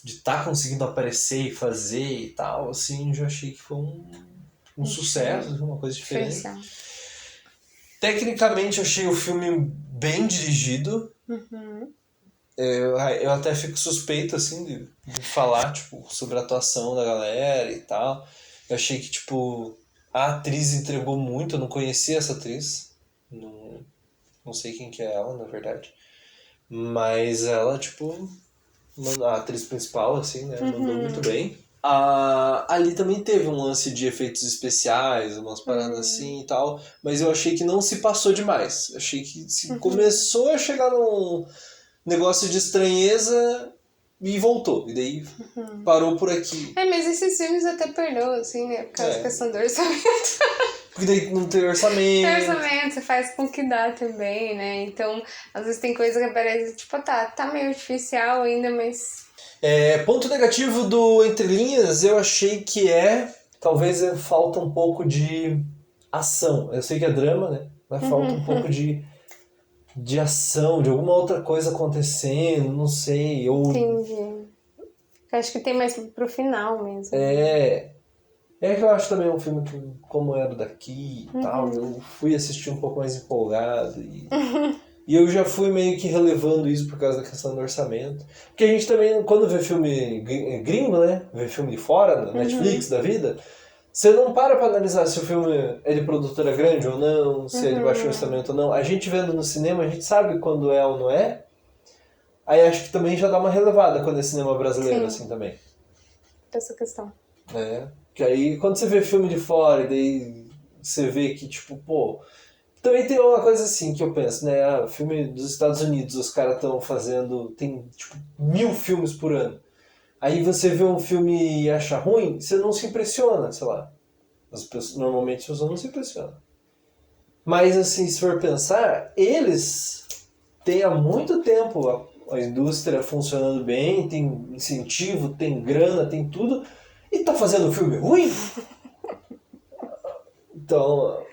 de estar conseguindo aparecer e fazer e tal, assim, já achei que foi um sucesso, uma coisa diferente. Tecnicamente, eu achei o filme bem dirigido. Eu até fico suspeito, assim, de falar, tipo, sobre a atuação da galera e tal. Eu achei que, tipo, a atriz entregou muito, eu não conhecia essa atriz. Não sei quem que é ela, na verdade. Mas ela, tipo, a atriz principal, assim, né, mandou muito bem. Ali também teve um lance de efeitos especiais, umas paradas assim e tal, mas eu achei que não se passou demais. Eu achei que começou a chegar num negócio de estranheza e voltou. E daí parou por aqui. Mas esses filmes até perdoam, assim, né? Por causa da questão do orçamento. Porque daí não tem orçamento. Você faz com que dá também, né? Então, às vezes tem coisa que parece, tipo, tá meio artificial ainda, mas... Ponto negativo do Entre Linhas, eu achei que talvez falta um pouco de ação. Eu sei que é drama, né? Mas falta um pouco de ação, de alguma outra coisa acontecendo, não sei. Entendi. Eu acho que tem mais pro final mesmo. É que eu acho também um filme que, como era daqui e tal, eu fui assistir um pouco mais empolgado e eu já fui meio que relevando isso por causa da questão do orçamento. Porque a gente também, quando vê filme gringo, né? Vê filme de fora, na Netflix da vida, você não para pra analisar se o filme é de produtora grande ou não, se é de baixo orçamento ou não. A gente vendo no cinema, a gente sabe quando é ou não é. Aí acho que também já dá uma relevada quando é cinema brasileiro, assim, também. Essa questão. Que aí, quando você vê filme de fora, e daí você vê que, tipo, pô... Também tem uma coisa assim que eu penso, né? Filme dos Estados Unidos, os caras estão fazendo... Tem, tipo, 1000 filmes por ano. Aí você vê um filme e acha ruim, você não se impressiona, sei lá. Normalmente as pessoas não se impressionam. Mas, assim, se for pensar, eles têm há muito tempo a indústria funcionando bem, tem incentivo, tem grana, tem tudo... E tá fazendo um filme ruim? Então,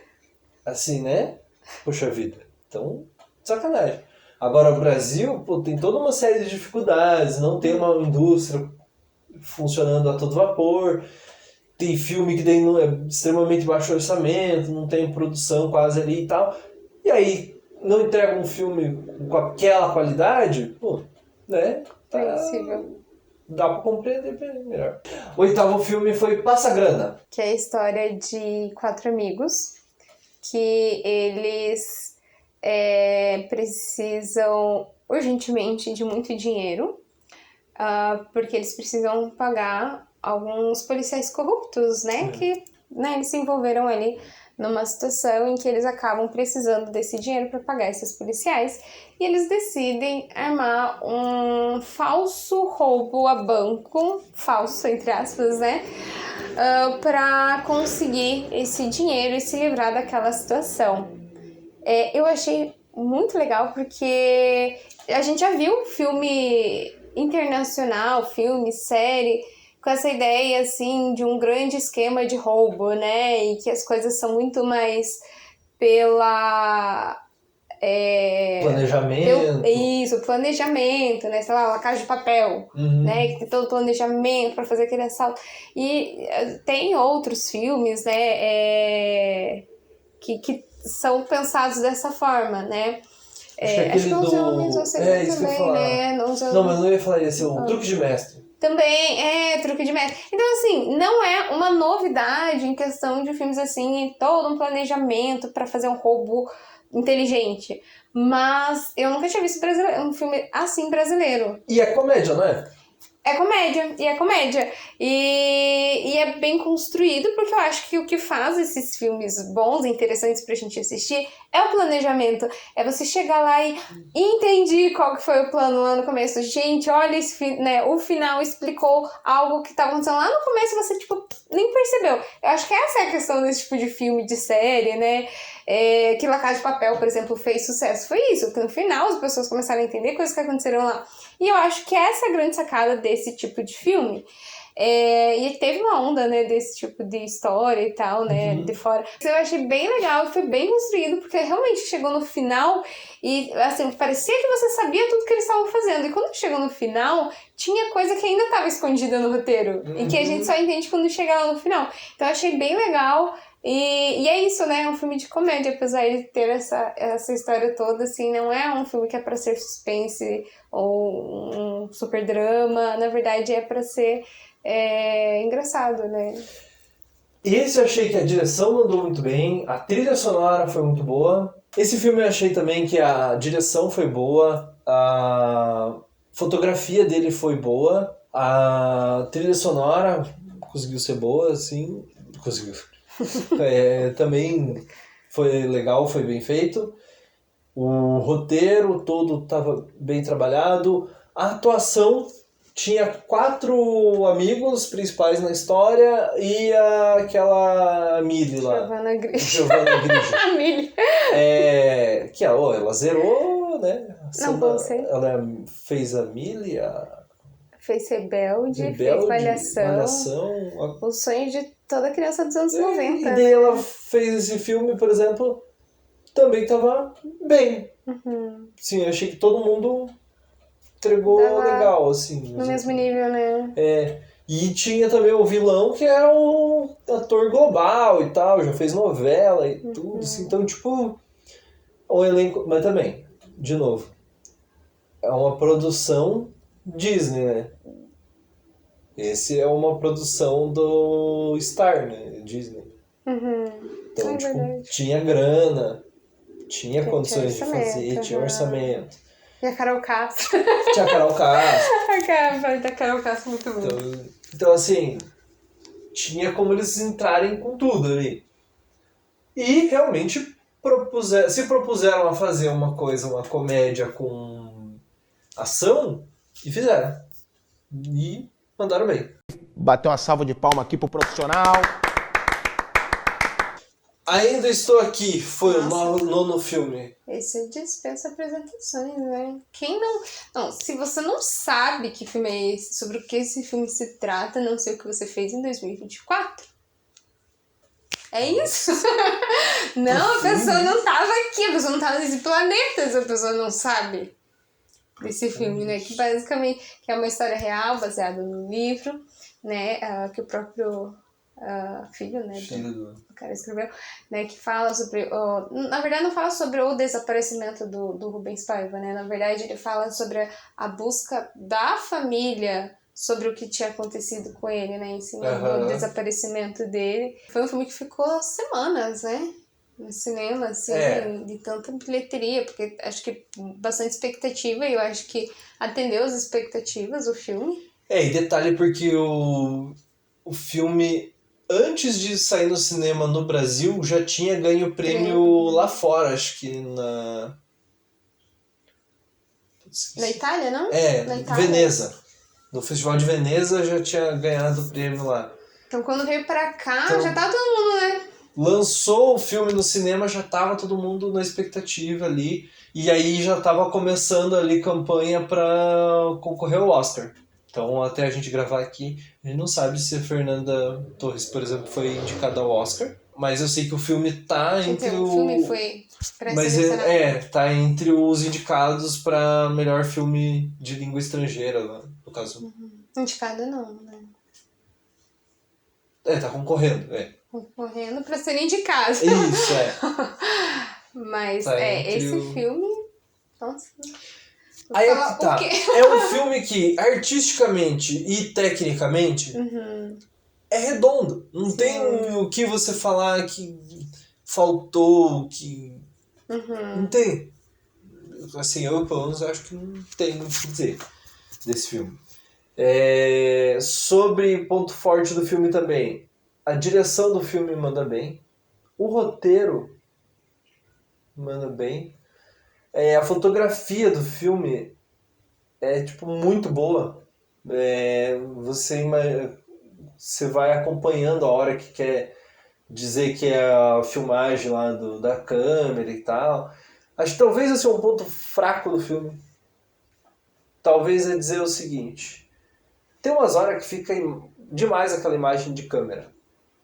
assim, né? Poxa vida. Então, sacanagem. Agora, o Brasil, pô, tem toda uma série de dificuldades. Não tem uma indústria funcionando a todo vapor. Tem filme que tem extremamente baixo orçamento, não tem produção quase ali e tal. E aí, não entrega um filme com aquela qualidade, pô, né? É impossível. Dá pra compreender melhor. O 8º filme foi Passa Grana. Que é a história de 4 amigos que eles precisam urgentemente de muito dinheiro porque eles precisam pagar alguns policiais corruptos, né? Que eles se envolveram ali numa situação em que eles acabam precisando desse dinheiro para pagar esses policiais e eles decidem armar um falso roubo a banco, falso entre aspas, né? Para conseguir esse dinheiro e se livrar daquela situação. Eu achei muito legal porque a gente já viu filme internacional, filme, série, com essa ideia, assim, de um grande esquema de roubo, né? E que as coisas são muito mais pela... planejamento. Planejamento, né? Sei lá, La Casa de Papel, né? Que tem todo o planejamento para fazer aquele assalto. E tem outros filmes, né? Que são pensados dessa forma, né? Acho que 11 Homens, ou seja, isso que eu ia também, falar. né? 11 Não, mas não ia falar esse, o Truque de Mestre. Também, Truque de Mestre. Então, assim, não é uma novidade em questão de filmes assim, todo um planejamento pra fazer um roubo inteligente. Mas eu nunca tinha visto um filme assim brasileiro. E é comédia, não é? É comédia, e é comédia. E é bem construído, porque eu acho que o que faz esses filmes bons e interessantes pra gente assistir é o planejamento. É você chegar lá e entender qual que foi o plano lá no começo. Gente, olha né, o final explicou algo que tá acontecendo lá no começo e você, tipo, nem percebeu. Eu acho que essa é a questão desse tipo de filme, de série, né? Que La Casa de Papel, por exemplo, fez sucesso. Foi isso, que no final as pessoas começaram a entender coisas que aconteceram lá. E eu acho que essa é a grande sacada desse tipo de filme. E teve uma onda, né, desse tipo de história e tal, né, de fora. Eu achei bem legal, foi bem construído, porque realmente chegou no final e, assim, parecia que você sabia tudo que eles estavam fazendo. E quando chegou no final, tinha coisa que ainda estava escondida no roteiro. E que a gente só entende quando chegar lá no final. Então eu achei bem legal. E é isso, né? É um filme de comédia, apesar de ter essa história toda, assim, não é um filme que é pra ser suspense ou um super drama. Na verdade, é pra ser engraçado, né? Esse eu achei que a direção mandou muito bem, a trilha sonora foi muito boa. Esse filme eu achei também que a direção foi boa, a fotografia dele foi boa, a trilha sonora conseguiu ser boa, assim, conseguiu. Também foi legal, foi bem feito. O roteiro todo estava bem trabalhado. A atuação tinha 4 amigos principais na história e aquela Millie lá. Giovanna Grigio. A Millie. Que ela zerou, né? Não sei. Ela fez a Millie, fez Rebelde, fez Malhação. O sonho de toda criança dos anos 90. E daí ela fez esse filme, por exemplo, também tava bem. Sim, eu achei que todo mundo entregou legal, assim. No mesmo nível, né? E tinha também o vilão, que era um ator global e tal, já fez novela e tudo, assim. Então, tipo, o elenco... Mas também, de novo, é uma produção Disney, né? Esse é uma produção do Star, né? Disney. Então, tinha grana, tinha condições de fazer, tinha orçamento. E a Carol Castro. Tinha a Carol Castro. A cara da Carol Castro muito bom. Então, assim, tinha como eles entrarem com tudo ali. E realmente se propuseram a fazer uma comédia com ação, e fizeram. E mandaram bem. Bateu uma salva de palma aqui pro profissional. Ainda Estou Aqui foi o nono filme. Esse dispensa apresentações, né? Quem não... Não, se você não sabe que filme é esse, sobre o que esse filme se trata, não sei o que você fez em 2024. É isso? Não, a pessoa não tava aqui, a pessoa não tava nesse planeta, se a pessoa não sabe desse filme, né? Que basicamente é uma história real, baseada no livro, né? Que o próprio... filho, né, do cara escreveu, né, que fala sobre, na verdade não fala sobre o desaparecimento do Rubens Paiva, né, na verdade ele fala sobre a busca da família sobre o que tinha acontecido com ele, né, em cima do desaparecimento dele. Foi um filme que ficou semanas, né, no cinema, assim, de tanta bilheteria, porque acho que bastante expectativa, e eu acho que atendeu as expectativas, o filme. E detalhe porque o filme, antes de sair no cinema no Brasil, já tinha ganho prêmio lá fora, acho que na Itália, não? Na Itália. Veneza. No Festival de Veneza já tinha ganhado o prêmio lá. Então quando veio pra cá, já tava todo mundo, né? Lançou o filme no cinema, já tava todo mundo na expectativa ali. E aí já tava começando ali campanha pra concorrer ao Oscar. Então, até a gente gravar aqui, a gente não sabe se a Fernanda Torres, por exemplo, foi indicada ao Oscar. Mas eu sei que o filme tá entre o filme foi tá entre os indicados para melhor filme de língua estrangeira, no caso. Indicado não, né? Tá concorrendo, Concorrendo pra ser indicado. Isso, Mas tá esse filme Nossa. Aí é que tá. O quê? É um filme que, artisticamente e tecnicamente, é redondo. Não tem o que você falar que faltou, que... Não tem. Assim, eu pelo menos acho que não tem muito o que dizer desse filme. Sobre ponto forte do filme também, a direção do filme manda bem, o roteiro manda bem, a fotografia do filme é tipo muito boa. Você vai acompanhando a hora que quer dizer que é a filmagem lá da câmera e tal. Acho que talvez esse é um ponto fraco do filme. Talvez é dizer o seguinte: tem umas horas que fica demais aquela imagem de câmera.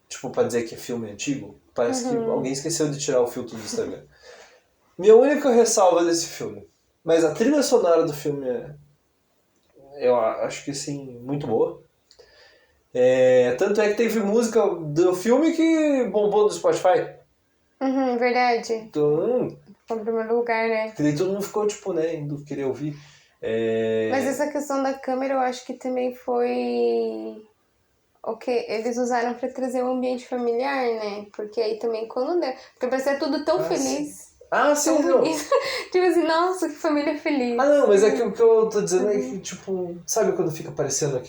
Tipo, pra dizer que é filme antigo. Parece que alguém esqueceu de tirar o filtro do Instagram. Minha única ressalva desse filme. Mas a trilha sonora do filme eu acho que sim, muito boa. Tanto é que teve música do filme que bombou no Spotify. Verdade. Então, Foi o primeiro lugar, né? que daí todo mundo ficou tipo, né, indo querer ouvir. Mas essa questão da câmera eu acho que também foi o que eles usaram pra trazer um ambiente familiar, né? Porque aí também quando der. Porque parecia tudo tão feliz. Sim, Tão não. bonito. Tipo assim, nossa, que família feliz. Não, mas é que o que eu tô dizendo é que, tipo, sabe quando fica aparecendo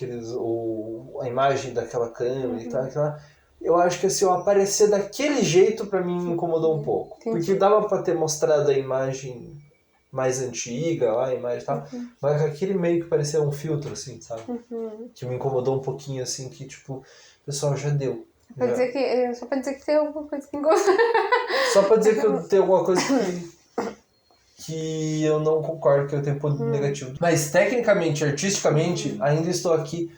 a imagem daquela câmera e tal, aquela... Eu acho que assim, o aparecer daquele jeito pra mim me incomodou um pouco. Entendi. Porque dava pra ter mostrado a imagem mais antiga, lá, a imagem e tal, mas aquele meio que parecia um filtro, assim, sabe? Que me incomodou um pouquinho, assim, que, tipo, o pessoal já deu. Só pra dizer que tem alguma coisa que gosta. Só pra dizer que eu tenho alguma coisa que eu não concordo, que eu tenho ponto negativo. Mas tecnicamente, artisticamente, ainda estou aqui.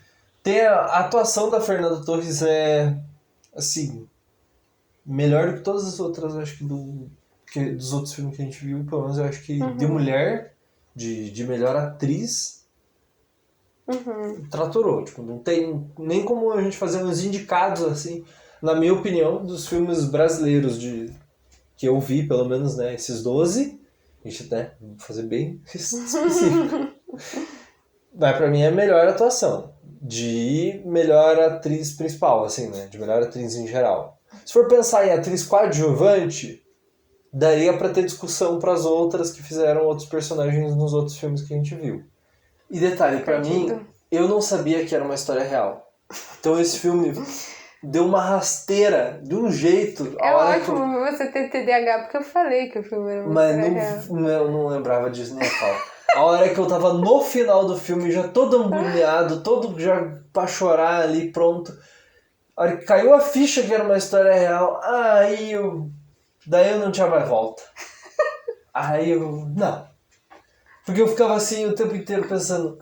Tem a atuação da Fernanda Torres assim, melhor do que todas as outras, acho que dos outros filmes que a gente viu, pelo menos eu acho que de mulher, de melhor atriz, tratorou. Tipo, não tem nem como a gente fazer uns indicados, assim, na minha opinião, dos filmes brasileiros que eu vi, pelo menos, né, esses 12. A gente, né, vou fazer bem específico. Mas pra mim é a melhor atuação. De melhor atriz principal, assim, né? De melhor atriz em geral. Se for pensar em atriz coadjuvante, daria pra ter discussão pras outras que fizeram outros personagens nos outros filmes que a gente viu. E detalhe, pra mim, eu não sabia que era uma história real. Então esse filme deu uma rasteira de um jeito. É ótimo você ter TDAH, porque eu falei que o filme era uma história real. Eu não lembrava disso nem a pau. A hora que eu tava no final do filme, já todo agoniado, todo já pra chorar ali, pronto. A hora que caiu a ficha que era uma história real, daí eu não tinha mais volta. Não. Porque eu ficava assim o tempo inteiro pensando,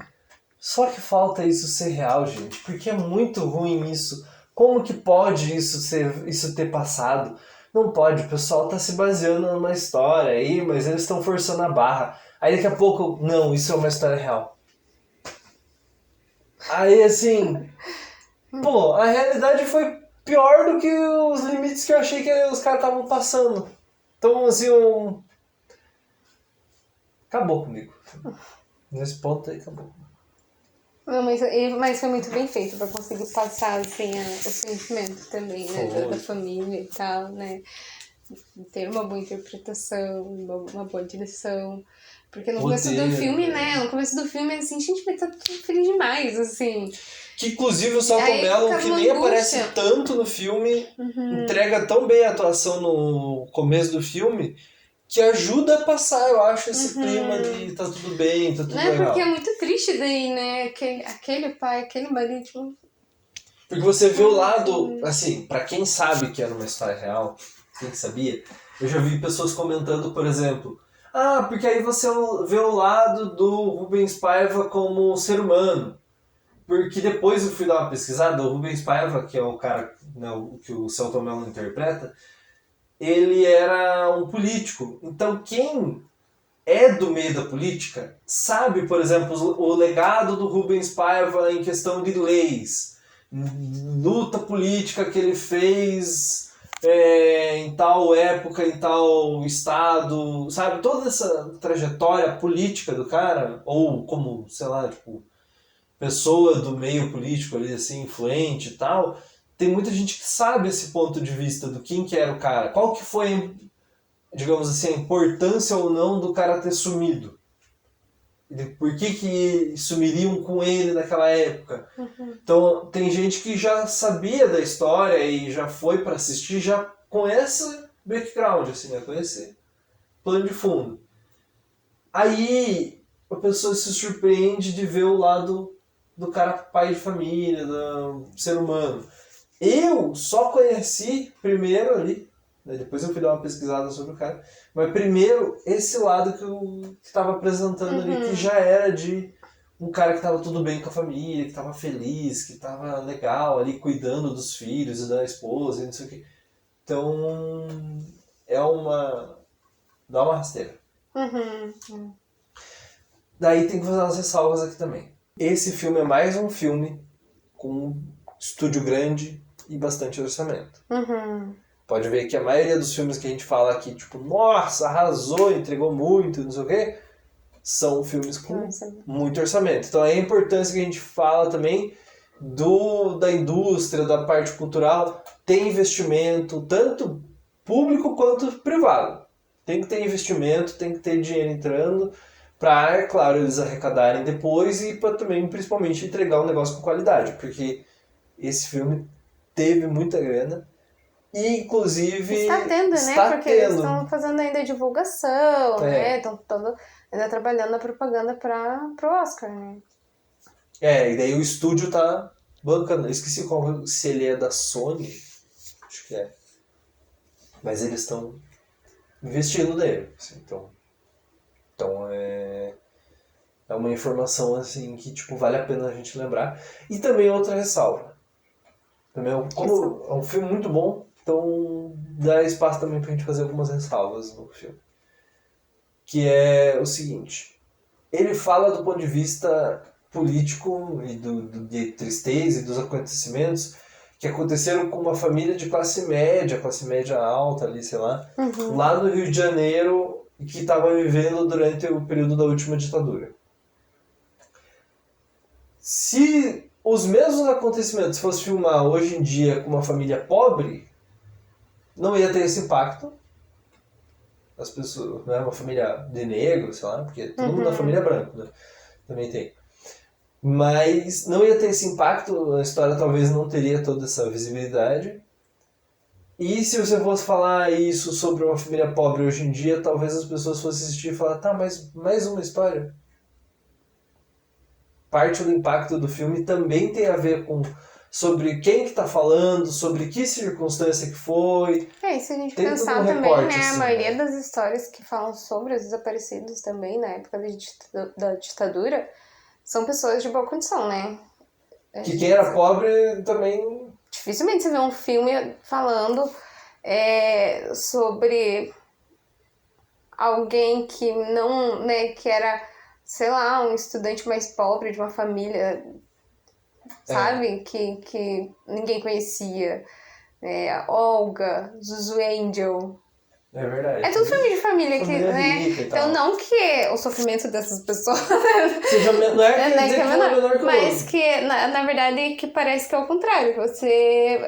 só que falta isso ser real, gente, porque é muito ruim isso. Como que pode isso ter passado? Não pode, o pessoal tá se baseando numa história aí, mas eles estão forçando a barra. Aí daqui a pouco, não, isso é uma história real. Aí assim, a realidade foi pior do que os limites que eu achei que os caras estavam passando. Então assim, acabou comigo. Nesse ponto aí, acabou. Não, mas foi muito bem feito pra conseguir passar assim, o sentimento também, né? Da família e tal, né? Ter uma boa interpretação, uma boa direção. Porque no começo do filme, né? No começo do filme, assim, gente, vai estar tudo feliz demais, assim. Que inclusive o Selton Mello, que nem aparece tanto no filme, entrega tão bem a atuação no começo do filme, que ajuda a passar, eu acho, esse clima de tá tudo bem, tá tudo legal. Porque é muito triste daí, né? Aquele pai, aquele marido, tipo... Porque você vê o lado, assim, pra quem sabe que era uma história real, quem sabia, eu já vi pessoas comentando, por exemplo, porque aí você vê o lado do Rubens Paiva como ser humano. Porque depois eu fui dar uma pesquisada, o Rubens Paiva, que é o cara, né, que o Selton Mello interpreta, ele era um político. Então quem é do meio da política sabe, por exemplo, o legado do Rubens Paiva em questão de leis, luta política que ele fez em tal época, em tal estado, sabe? Toda essa trajetória política do cara, ou como, sei lá, tipo, pessoa do meio político ali, assim, influente e tal, tem muita gente que sabe esse ponto de vista do quem que era o cara, qual que foi, digamos assim, a importância ou não do cara ter sumido. Por que sumiriam com ele naquela época. Então, tem gente que já sabia da história e já foi para assistir já com esse background, assim, né? Com esse plano de fundo. Aí, a pessoa se surpreende de ver o lado do cara pai de família, do ser humano. Eu só conheci primeiro ali, né? Depois eu fui dar uma pesquisada sobre o cara, mas primeiro esse lado que eu estava apresentando ali, que já era de um cara que estava tudo bem com a família, que estava feliz, que estava legal ali, cuidando dos filhos e da esposa e não sei o quê. Então, dá uma rasteira. Daí tem que fazer umas ressalvas aqui também. Esse filme é mais um filme com estúdio grande e bastante orçamento. Pode ver que a maioria dos filmes que a gente fala aqui, tipo, nossa, arrasou, entregou muito, não sei o quê, são filmes com muito orçamento. Então é a importância que a gente fala também da indústria, da parte cultural, tem investimento, tanto público quanto privado. Tem que ter investimento, tem que ter dinheiro entrando, para, é claro, eles arrecadarem depois e para também, principalmente, entregar um negócio com qualidade, porque esse filme teve muita grana e, inclusive... Está tendo, né? Porque eles estão fazendo ainda divulgação, né? Estão ainda trabalhando na propaganda para o Oscar, né? E daí o estúdio tá bancando. Eu esqueci se ele é da Sony, acho que é. Mas eles estão investindo nele, assim, então é uma informação assim que tipo, vale a pena a gente lembrar. E também outra ressalva. Também como é um filme muito bom, então dá espaço também pra gente fazer algumas ressalvas no filme. Que é o seguinte, ele fala do ponto de vista político e de tristeza e dos acontecimentos que aconteceram com uma família de classe média alta ali, sei lá, lá no Rio de Janeiro, que estava vivendo durante o período da última ditadura. Se os mesmos acontecimentos fossem filmar hoje em dia com uma família pobre, não ia ter esse impacto. As pessoas, né, uma família de negro, sei lá, porque todo mundo da família é branco, né? Também tem. Mas não ia ter esse impacto, a história talvez não teria toda essa visibilidade. E se você fosse falar isso sobre uma família pobre hoje em dia, talvez as pessoas fossem assistir e falar, tá, mas mais uma história. Parte do impacto do filme também tem a ver com sobre quem que tá falando, sobre que circunstância que foi. E se a gente pensar também, recorte, né, assim, a maioria das histórias que falam sobre os desaparecidos também, na época da ditadura, são pessoas de boa condição, né? Que quem era pobre também... Dificilmente você vê um filme falando sobre alguém que não, né, que era, sei lá, um estudante mais pobre de uma família, sabe? Que ninguém conhecia. Olga, Zuzu Angel. É verdade. É tudo filme de família que, né? Então não que o sofrimento dessas pessoas seja, não é que é menor que mas que na verdade que parece que é o contrário, que você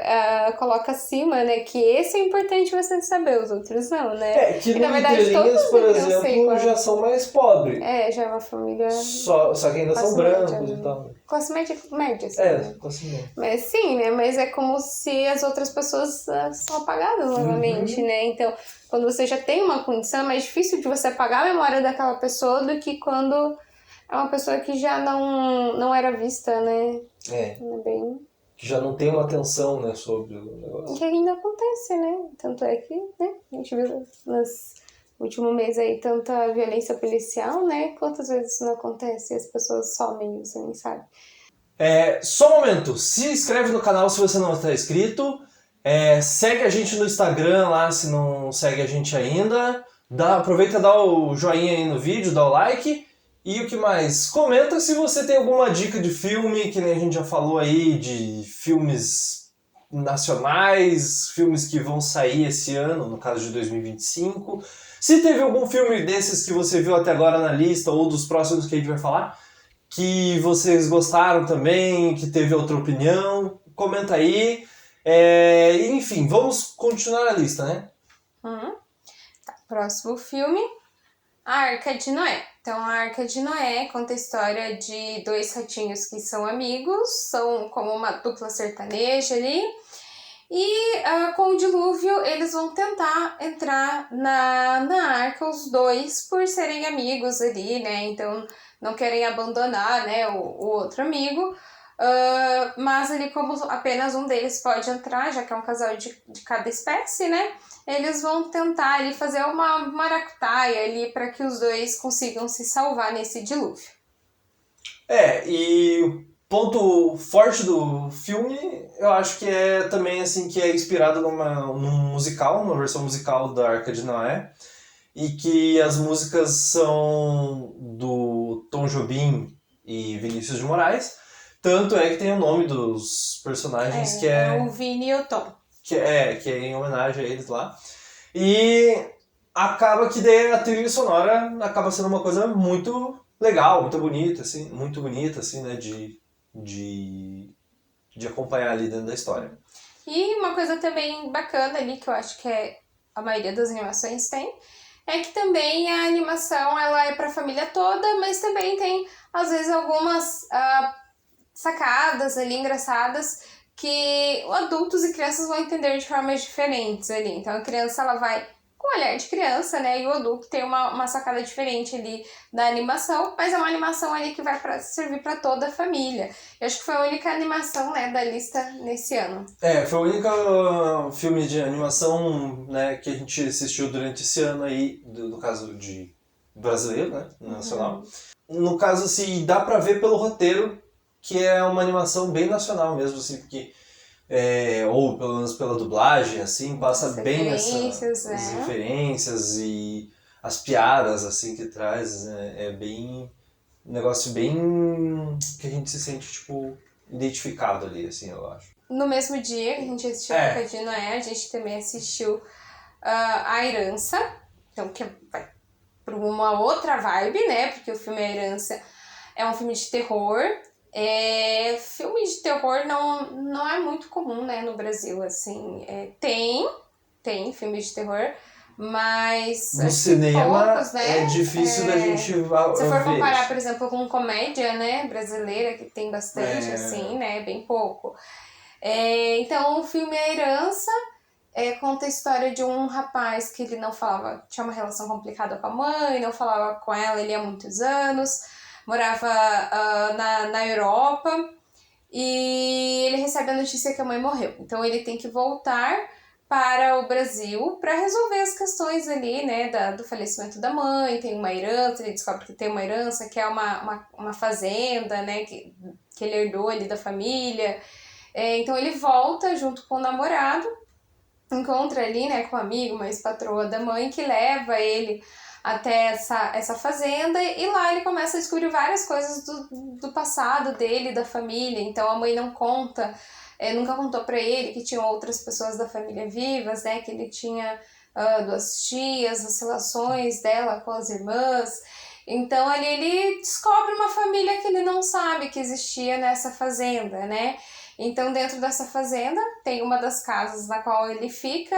coloca acima, né, que esse é importante você saber, os outros não, né? Que no Entrelinhas, por exemplo, já são mais pobres. Já é uma família... Só que ainda são brancos e tal. Classe média, assim, né? Classe média. Mas sim, né? Mas é como se as outras pessoas são apagadas novamente, né? Então, quando você já tem uma condição, é mais difícil de você apagar a memória daquela pessoa do que quando é uma pessoa que já não era vista, né? Bem... Que já não tem uma atenção, né, sobre o negócio. Que ainda acontece, né? Tanto é que, né, a gente viu no último mês aí tanta violência policial, né? Quantas vezes isso não acontece e as pessoas somem e você nem sabe. Só um momento, se inscreve no canal se você não está inscrito. Segue a gente no Instagram lá se não segue a gente ainda. Aproveita e dá o joinha aí no vídeo, dá o like. E o que mais? Comenta se você tem alguma dica de filme, que nem a gente já falou aí, de filmes nacionais, filmes que vão sair esse ano, no caso de 2025. Se teve algum filme desses que você viu até agora na lista, ou dos próximos que a gente vai falar, que vocês gostaram também, que teve outra opinião, comenta aí. Enfim, vamos continuar a lista, né? Tá, próximo filme, A Arca de Noé. Então, A Arca de Noé conta a história de dois ratinhos que são amigos, são como uma dupla sertaneja ali, e com o dilúvio eles vão tentar entrar na arca, os dois, por serem amigos ali, né? Então não querem abandonar, né, o outro amigo. Mas ali, como apenas um deles pode entrar, já que é um casal de cada espécie, né? Eles vão tentar ali fazer uma maracutaia ali para que os dois consigam se salvar nesse dilúvio. E o ponto forte do filme, eu acho que é também assim, que é inspirado num musical, numa versão musical da Arca de Noé, e que as músicas são do Tom Jobim e Vinícius de Moraes, tanto é que tem o nome dos personagens que é o Vini e o Tom. Que é em homenagem a eles lá. E acaba que daí a trilha sonora acaba sendo uma coisa muito legal, muito bonita, assim, né, de acompanhar ali dentro da história. E uma coisa também bacana ali, que eu acho que a maioria das animações tem, é que também a animação ela é para a família toda, mas também tem, às vezes, algumas sacadas ali engraçadas que adultos e crianças vão entender de formas diferentes ali. Então a criança ela vai com o olhar de criança, né? E o adulto tem uma sacada diferente ali da animação, mas é uma animação ali que vai servir para toda a família. Eu acho que foi a única animação, né, da lista nesse ano. Foi o único filme de animação, né, que a gente assistiu durante esse ano aí, no caso de brasileiro, né, nacional. No caso, assim, dá pra ver pelo roteiro que é uma animação bem nacional mesmo, assim, porque ou pelo menos pela dublagem, assim, passa As bem referências, as referências e as piadas, assim, que traz, né? É bem um negócio bem que a gente se sente, tipo, identificado ali, assim, eu acho. No mesmo dia que a gente assistiu a Arca de Noé, a gente também assistiu A Herança, então que vai para uma outra vibe, né? Porque o filme A Herança é um filme de terror. Filme de terror não é muito comum, né, no Brasil, assim. Tem filme de terror, mas no cinema poucos, né? é difícil da gente Se for comparar, ver. por exemplo, com comédia, né, brasileira, que tem bastante, assim, né, bem pouco. Então, o filme A Herança conta a história de um rapaz que ele não falava, tinha uma relação complicada com a mãe, não falava com ela ele há muitos anos, morava na Europa, e ele recebe a notícia que a mãe morreu. Então ele tem que voltar para o Brasil para resolver as questões ali, né, do falecimento da mãe. Tem uma herança, ele descobre que tem uma herança que é uma fazenda, né, que ele herdou ali da família. Então ele volta junto com o namorado, encontra ali, né, com um amigo, uma ex-patroa da mãe, que leva ele até essa fazenda, e lá ele começa a descobrir várias coisas do passado dele, da família. Então a mãe não conta, nunca contou para ele que tinham outras pessoas da família vivas, né, que ele tinha 2 tias, as relações dela com as irmãs. Então ali ele descobre uma família que ele não sabe que existia nessa fazenda, né? Então dentro dessa fazenda tem uma das casas na qual ele fica,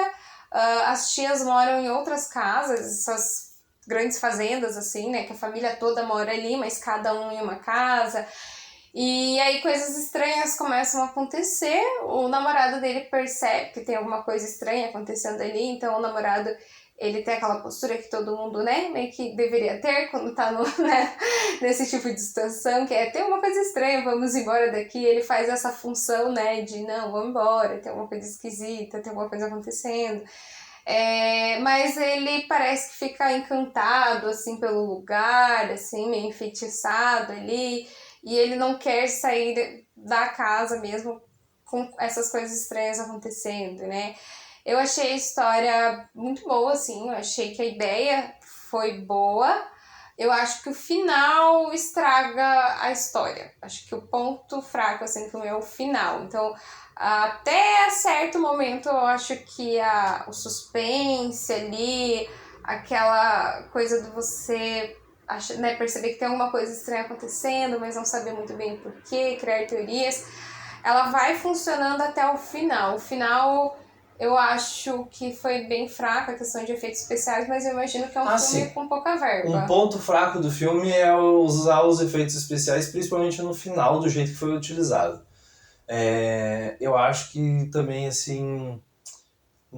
as tias moram em outras casas, essas grandes fazendas, assim, né, que a família toda mora ali, mas cada um em uma casa. E aí coisas estranhas começam a acontecer, o namorado dele percebe que tem alguma coisa estranha acontecendo ali, então o namorado, ele tem aquela postura que todo mundo, né, meio que deveria ter quando tá né, nesse tipo de situação, que tem uma coisa estranha, vamos embora daqui. Ele faz essa função, né, de não, vamos embora, tem alguma coisa esquisita, tem alguma coisa acontecendo. Mas ele parece que fica encantado, assim, pelo lugar, assim, meio enfeitiçado ali, e ele não quer sair da casa mesmo com essas coisas estranhas acontecendo, né? Eu achei a história muito boa, assim, eu achei que a ideia foi boa. eu acho que o final estraga a história. Acho que o ponto fraco, assim, do filme é o final. Então, até certo momento, eu acho que o suspense ali, aquela coisa de você né, perceber que tem alguma coisa estranha acontecendo, mas não saber muito bem o porquê, criar teorias, ela vai funcionando até o final. O final, eu acho que foi bem fraca a questão de efeitos especiais, mas eu imagino que é um filme com pouca verba. Um ponto fraco do filme é usar os efeitos especiais, principalmente no final, do jeito que foi utilizado. Eu acho que também, assim,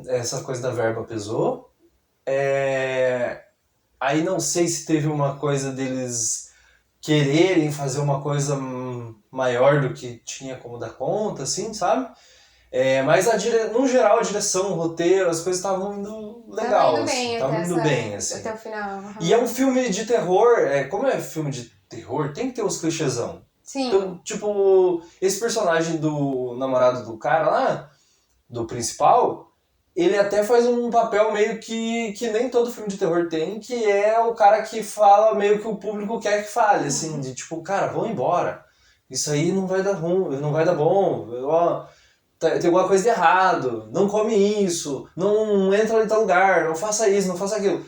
essa coisa da verba pesou. Aí não sei se teve uma coisa deles quererem fazer uma coisa maior do que tinha como dar conta, assim, sabe? Mas no geral, a direção, o roteiro, as coisas estavam indo legal, estavam indo bem, assim. Até o final. Uhum. E é um filme de terror, como é filme de terror, tem que ter uns clichêzão. Sim. Então, tipo, esse personagem do namorado do cara lá, do principal, ele até faz um papel meio que nem todo filme de terror tem, que é o cara que fala meio que o público quer que fale, assim, de tipo, cara, vão embora. Isso aí não vai dar ruim, não vai dar bom. Ó, tem alguma coisa de errado, não come isso, não entra em tal lugar, não faça isso, não faça aquilo.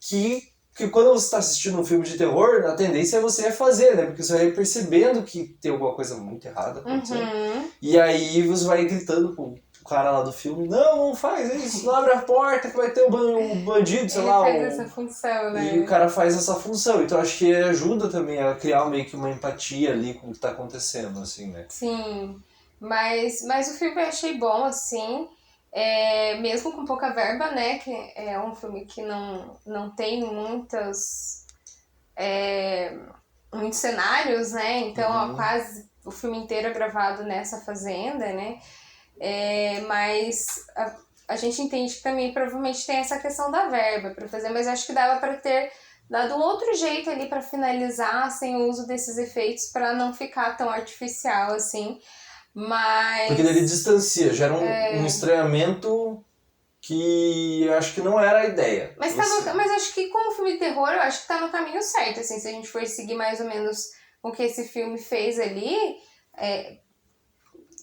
Que quando você está assistindo um filme de terror, a tendência é você fazer, né? Porque você vai percebendo que tem alguma coisa muito errada acontecendo. Uhum. E aí você vai gritando pro cara lá do filme, não faz isso, não abre a porta que vai ter um bandido, sei lá. Ele faz essa função, né? E o cara faz essa função. Então acho que ajuda também a criar meio que uma empatia ali com o que tá acontecendo, assim, né? Sim, mas o filme eu achei bom, assim, mesmo com pouca verba, né, que é um filme que não tem muitos cenários, né, então ó, quase o filme inteiro é gravado nessa fazenda, né, mas a gente entende que também provavelmente tem essa questão da verba para fazer, mas acho que dava para ter dado um outro jeito ali para finalizar sem o uso desses efeitos para não ficar tão artificial assim, mas... Porque ele distancia, gera um estranhamento que acho que não era a ideia. Mas acho que como filme de terror, eu acho que tá no caminho certo, assim, se a gente for seguir mais ou menos o que esse filme fez ali,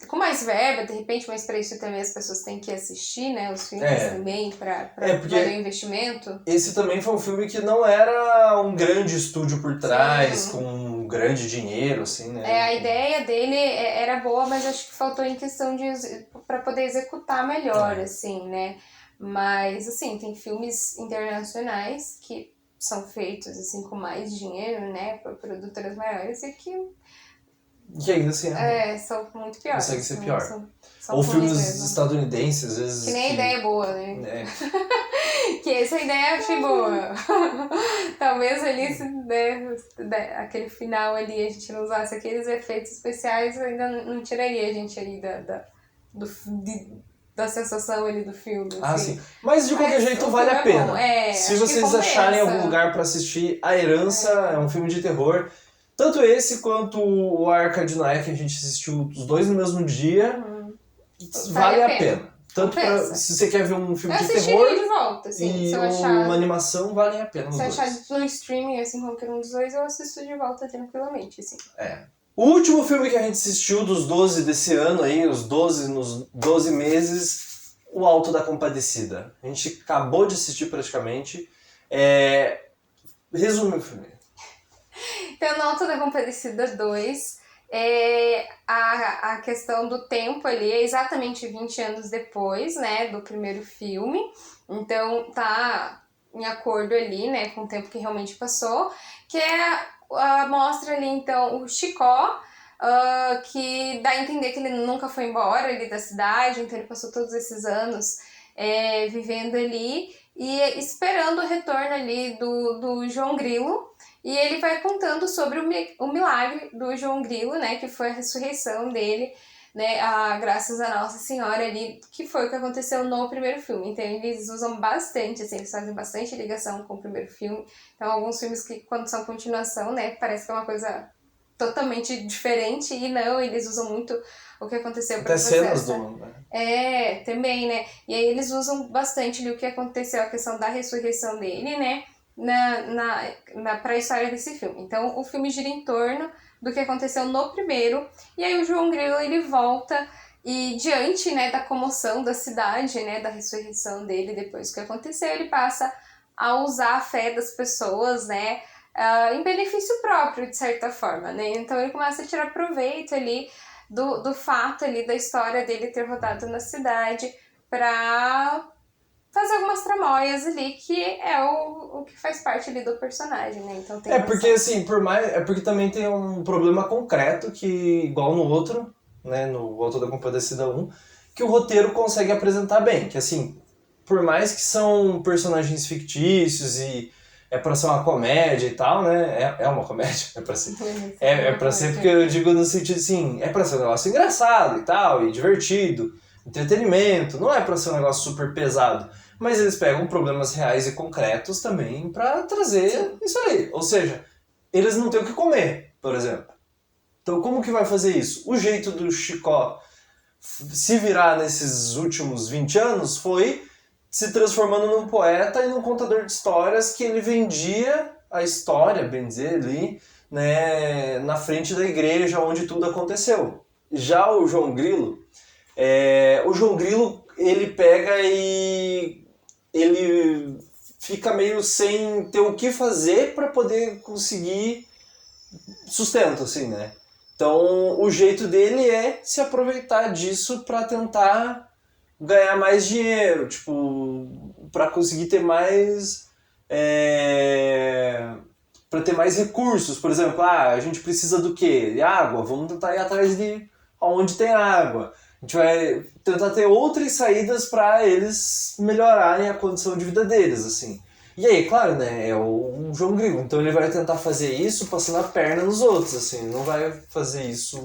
com mais verba, de repente, mas para isso também as pessoas têm que assistir, né, os filmes também, para valer o investimento. Esse também foi um filme que não era um grande estúdio por trás, com um grande dinheiro, assim, né? A ideia dele era boa, mas acho que faltou em questão para poder executar melhor, assim, né? Mas, assim, tem filmes internacionais que são feitos, assim, com mais dinheiro, né, por produtoras maiores e que ainda assim são muito piores. Consegue ser pior. São ou filmes mesmo. Estadunidenses, às vezes. Que nem a ideia é boa, né? Que essa ideia eu achei boa. Talvez ali, aquele final ali, a gente não usasse aqueles efeitos especiais, ainda não tiraria a gente ali da sensação ali do filme. Assim. Sim. Mas de qualquer jeito vale a pena. Se vocês acharem algum lugar pra assistir, A Herança é um filme de terror. Tanto esse quanto o Arca de Noé, que a gente assistiu os dois no mesmo dia, vale a pena. Tanto se você quer ver um filme de terror de volta, assim, e uma animação, valem a pena os dois. Se eu achar no streaming, assim, qualquer um dos dois, eu assisto de volta tranquilamente, assim. O último filme que a gente assistiu dos 12 desse ano aí, nos 12 meses, O Alto da Compadecida. A gente acabou de assistir praticamente. Resume o filme. Então, no Alto da Compadecida 2, a questão do tempo ali é exatamente 20 anos depois, né, do primeiro filme. Então, tá em acordo ali, né, com o tempo que realmente passou, que mostra ali, então, o Chicó, que dá a entender que ele nunca foi embora ali da cidade, então ele passou todos esses anos vivendo ali e esperando o retorno ali do João Grilo. E ele vai contando sobre o milagre do João Grilo, né, que foi a ressurreição dele, né, graças a Nossa Senhora ali, que foi o que aconteceu no primeiro filme. Então eles usam bastante, assim, eles fazem bastante ligação com o primeiro filme. Então alguns filmes que quando são continuação, né, parece que é uma coisa totalmente diferente, e não, eles usam muito o que aconteceu para você. Até cenas do... também, né, e aí eles usam bastante ali o que aconteceu, a questão da ressurreição dele, né, para a história desse filme. Então, o filme gira em torno do que aconteceu no primeiro, e aí o João Grilo, ele volta e diante, né, da comoção da cidade, né, da ressurreição dele depois do que aconteceu, ele passa a usar a fé das pessoas, né, em benefício próprio, de certa forma, né, então ele começa a tirar proveito ali do fato ali da história dele ter rodado na cidade para fazer algumas tramóias ali, que é o que faz parte ali do personagem, né? Então tem porque assim, é porque também tem um problema concreto que, igual no outro, né, no Auto da Compadecida 1, que o roteiro consegue apresentar bem, que assim, por mais que são personagens fictícios e é pra ser uma comédia e tal, né, é uma comédia, é pra ser, é pra ser, porque eu digo no sentido assim, é pra ser um negócio engraçado e tal, e divertido, entretenimento, não é pra ser um negócio super pesado. Mas eles pegam problemas reais e concretos também pra trazer isso aí. Ou seja, eles não têm o que comer, por exemplo. Então como que vai fazer isso? O jeito do Chicó se virar nesses últimos 20 anos foi se transformando num poeta e num contador de histórias que ele vendia a história, bem dizer, ali, né, na frente da igreja onde tudo aconteceu. Já o João Grilo, ele pega e ele fica meio sem ter o que fazer para poder conseguir sustento, assim, né? Então, o jeito dele é se aproveitar disso para tentar ganhar mais dinheiro, tipo, para conseguir ter mais para ter mais recursos. Por exemplo, a gente precisa do quê? De água. Vamos tentar ir atrás de onde tem água. A gente vai tentar ter outras saídas para eles melhorarem a condição de vida deles, assim. E aí, claro, né, é o João Grilo, então ele vai tentar fazer isso passando a perna nos outros, assim, não vai fazer isso,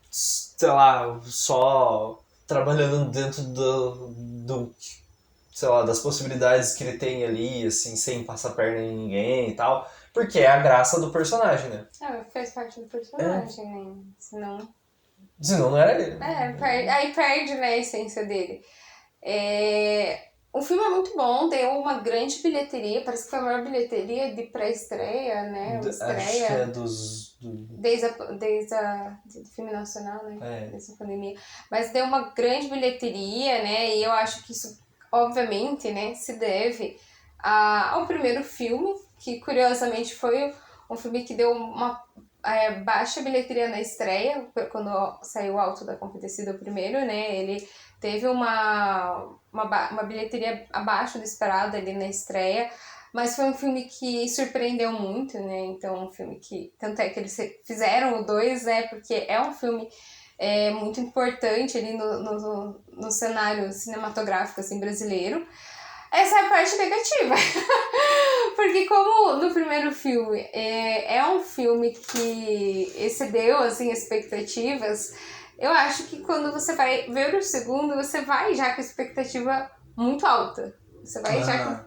sei lá, só trabalhando dentro sei lá, das possibilidades que ele tem ali, assim, sem passar perna em ninguém e tal, porque é a graça do personagem, né? Faz parte do personagem, né, Senão não era ele. Aí perde, né, a essência dele. O filme é muito bom, deu uma grande bilheteria, parece que foi a maior bilheteria de pré-estreia, né? Estreia. Acho que é desde do filme nacional, né? Desde a pandemia. Mas deu uma grande bilheteria, né? E eu acho que isso, obviamente, né, se deve ao primeiro filme, que curiosamente foi um filme que deu uma baixa bilheteria na estreia, quando saiu o Auto da Compadecida o primeiro, né? Ele teve uma bilheteria abaixo do esperado ali na estreia, mas foi um filme que surpreendeu muito, né? Então, um filme que... Tanto é que eles fizeram o 2, né? Porque é um filme muito importante ali no cenário cinematográfico, assim, brasileiro. Essa é a parte negativa. Porque como no primeiro filme é um filme que excedeu, assim, expectativas, eu acho que quando você vai ver o segundo, você vai já com a expectativa muito alta. Você vai já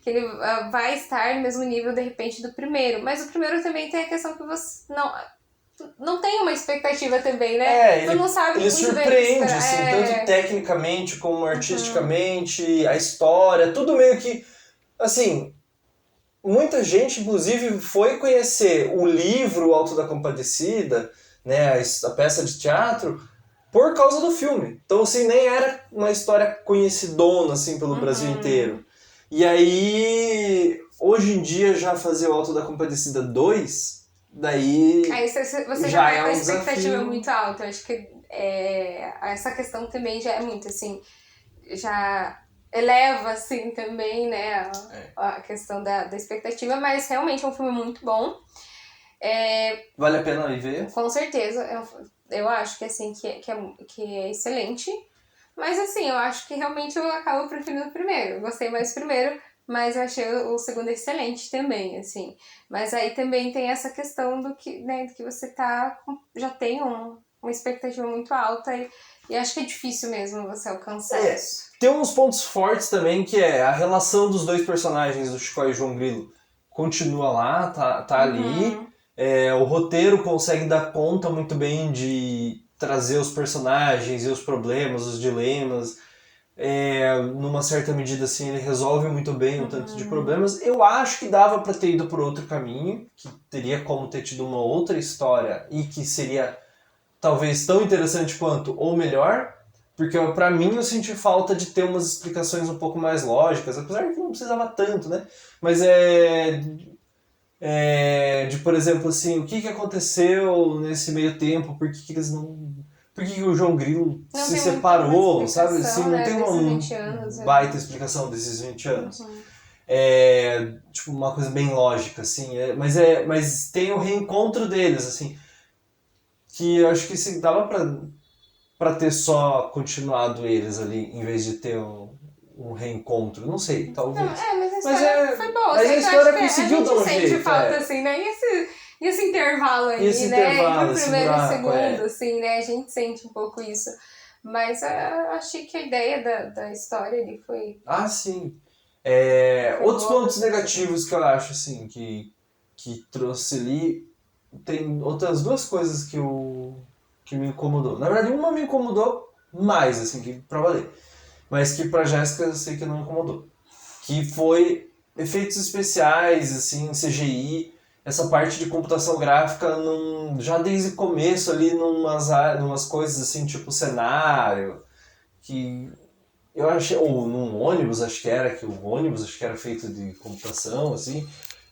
que ele vai estar no mesmo nível, de repente, do primeiro. Mas o primeiro também tem a questão que você não tem uma expectativa também, né? Você não sabe ele muito surpreende, bem assim, tanto tecnicamente como artisticamente, a história, tudo meio que, assim, muita gente, inclusive, foi conhecer o livro Auto da Compadecida, né, a peça de teatro, por causa do filme. Então, assim, nem era uma história conhecidona, assim, pelo Brasil inteiro. E aí, hoje em dia, já fazer o Auto da Compadecida 2... Daí aí você já vai com a expectativa muito alta. Eu acho que essa questão também já é muito, assim, já eleva, assim, também, né, a questão da expectativa, mas realmente é um filme muito bom. Vale a pena ir ver? Com certeza. Eu acho que, assim, que é excelente. Mas, assim, eu acho que realmente eu acabo preferindo o primeiro. Eu gostei mais do primeiro, mas eu achei o segundo excelente também, assim. Mas aí também tem essa questão do que, né, do que você já tem uma expectativa muito alta e acho que é difícil mesmo você alcançar isso. Tem uns pontos fortes também, que é a relação dos dois personagens, do Chicó e João Grilo, continua lá, tá ali. O roteiro consegue dar conta muito bem de trazer os personagens e os problemas, os dilemas. numa certa medida, assim, ele resolve muito bem um tanto de problemas. Eu acho que dava pra ter ido por outro caminho, que teria como ter tido uma outra história e que seria talvez tão interessante quanto, ou melhor, porque pra mim eu senti falta de ter umas explicações um pouco mais lógicas, apesar que não precisava tanto, né? Mas de, por exemplo, assim, o que aconteceu nesse meio tempo, por que eles não... Por que o João Grilo Não se tem muita separou, sabe? explicação, Assim, não né, tem desses uma 20 anos, baita explicação desses 20 anos. Uhum. Tipo, uma coisa bem lógica, assim. Mas tem o reencontro deles, assim, que eu acho que assim, dava pra ter só continuado eles ali, em vez de ter um reencontro. Não sei, talvez. Não, mas a história foi boa. Mas assim, a história eu acho que conseguiu dar um a gente sente jeito. falta, assim, né? E esse intervalo aí, Esse né? intervalo, Entre o esse primeiro e o buraco, segundo, assim, né? A gente sente um pouco isso. Mas eu achei que a ideia da história ali foi... Ah, sim. Foi Outros boa. pontos negativos que eu acho, assim, que trouxe ali, tem outras duas coisas que me incomodou. Na verdade, uma me incomodou mais, assim, que pra valer. Mas que pra Jéssica eu sei que não me incomodou. Que foi efeitos especiais, assim, CGI, essa parte de computação gráfica já desde o começo ali numas coisas assim, tipo cenário, que eu achei, ou num ônibus, que o ônibus acho que era feito de computação, assim,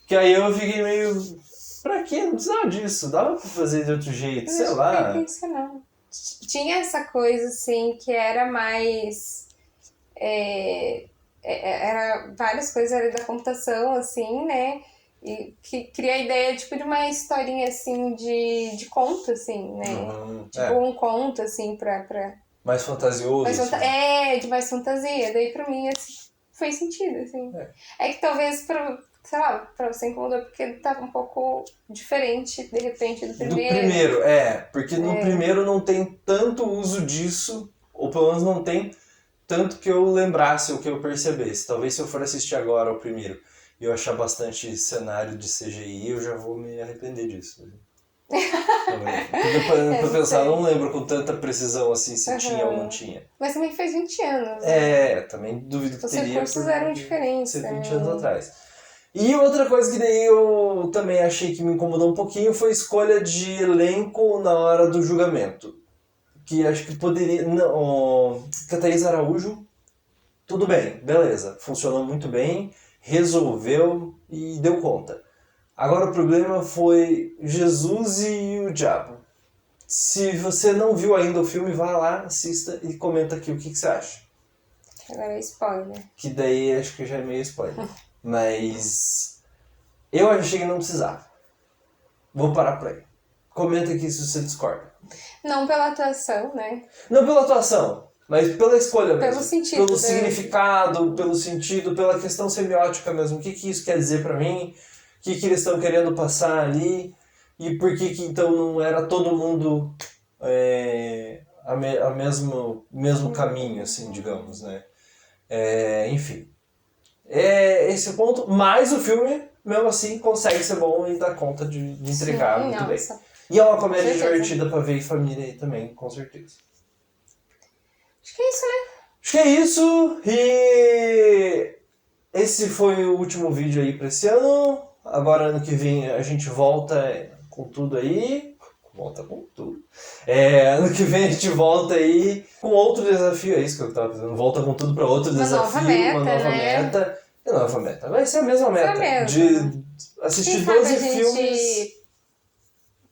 que aí eu fiquei meio, pra quê? Não precisava disso, dava pra fazer de outro jeito, Mas sei acho que lá. foi intencional. Tinha essa coisa, assim, que era mais... era várias coisas ali da computação, assim, né? E que cria a ideia, tipo, de uma historinha, assim, de conto, assim, né? Tipo, um conto, assim, pra... Mais fantasioso, mais assim. de mais fantasia. Daí, pra mim, assim, fez sentido, assim. É que talvez, sei lá, pra você incomodar, porque tá um pouco diferente, de repente, do primeiro. Do primeiro, porque no primeiro não tem tanto uso disso, ou pelo menos não tem tanto que eu lembrasse ou que eu percebesse. Talvez se eu for assistir agora o primeiro e eu achar bastante cenário de CGI, eu já vou me arrepender disso. Porque parando pra pensar, eu não lembro com tanta precisão assim se tinha ou não tinha. Mas também faz 20 anos. Né? Também duvido que Os teria. Os recursos eram diferentes. Ser 20 anos atrás. E outra coisa que daí eu também achei que me incomodou um pouquinho foi a escolha de elenco na hora do julgamento. Que acho que poderia... Não, Thaís Araújo, tudo bem, beleza. Funcionou muito bem, resolveu e deu conta. Agora o problema foi Jesus e o Diabo. Se você não viu ainda o filme, vá lá, assista e comenta aqui o que você acha. Agora é spoiler. Que daí acho que já é meio spoiler. Mas eu achei que não precisava. Vou parar por aí. Comenta aqui se você discorda. Não pela atuação, né? Não pela atuação, mas pela escolha mesmo. Pelo sentido. Pelo significado, pelo sentido, pela questão semiótica mesmo. O que isso quer dizer pra mim? O que eles estão querendo passar ali? E por que então não era todo mundo mesmo caminho, assim, digamos, né? Enfim. Esse é o ponto. Mas o filme, mesmo assim, consegue ser bom e dar conta de entregar muito bem. E é uma comédia divertida pra ver em família aí também, com certeza. Acho que é isso, né? Acho que é isso. E esse foi o último vídeo aí pra esse ano. Agora, ano que vem, a gente volta com tudo aí. Volta com tudo. Ano que vem a gente volta aí com outro desafio. É isso que eu tava pensando. Volta com tudo pra outro desafio. Uma nova meta. E nova meta. Vai ser a mesma meta. De assistir 12 filmes.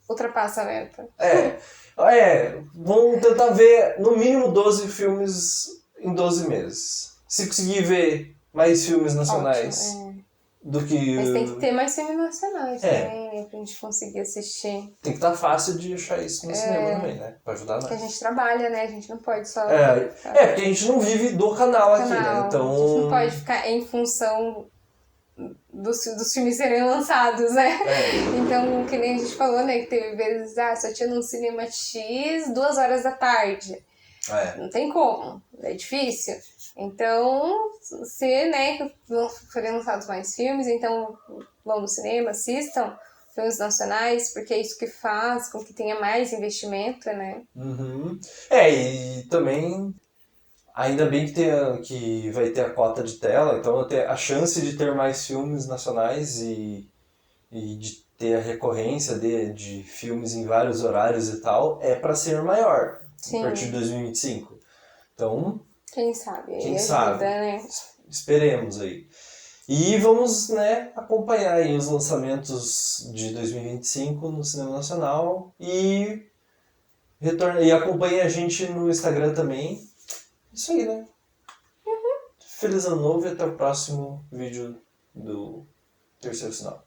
Ultrapassa a meta. Vamos tentar ver no mínimo 12 filmes em 12 meses. Se conseguir ver mais filmes nacionais do que... Mas tem que ter mais filmes nacionais, né? Pra gente conseguir assistir. Tem que estar fácil de achar isso no cinema também, né? Pra ajudar nós. Porque a gente trabalha, né? A gente não pode só... porque a gente não vive do canal aqui, né? Então... A gente não pode ficar em função... Dos filmes serem lançados, né? Então, que nem a gente falou, né? Que teve vezes, só tinha num cinema X 2 horas da tarde. Não tem como, é difícil. Então, se, né, forem lançados mais filmes, então vão no cinema, assistam filmes nacionais, porque é isso que faz com que tenha mais investimento, né? E também Ainda bem que vai ter a cota de tela, então a chance de ter mais filmes nacionais e de ter a recorrência de filmes em vários horários e tal é para ser maior Sim. a partir de 2025. Então, Quem sabe? quem Aí sabe? ajuda, né? Esperemos aí. E vamos, né, acompanhar aí os lançamentos de 2025 no cinema nacional e acompanhe a gente no Instagram também. Isso aí, né? Feliz ano novo e até o próximo vídeo do Terceiro Sinal.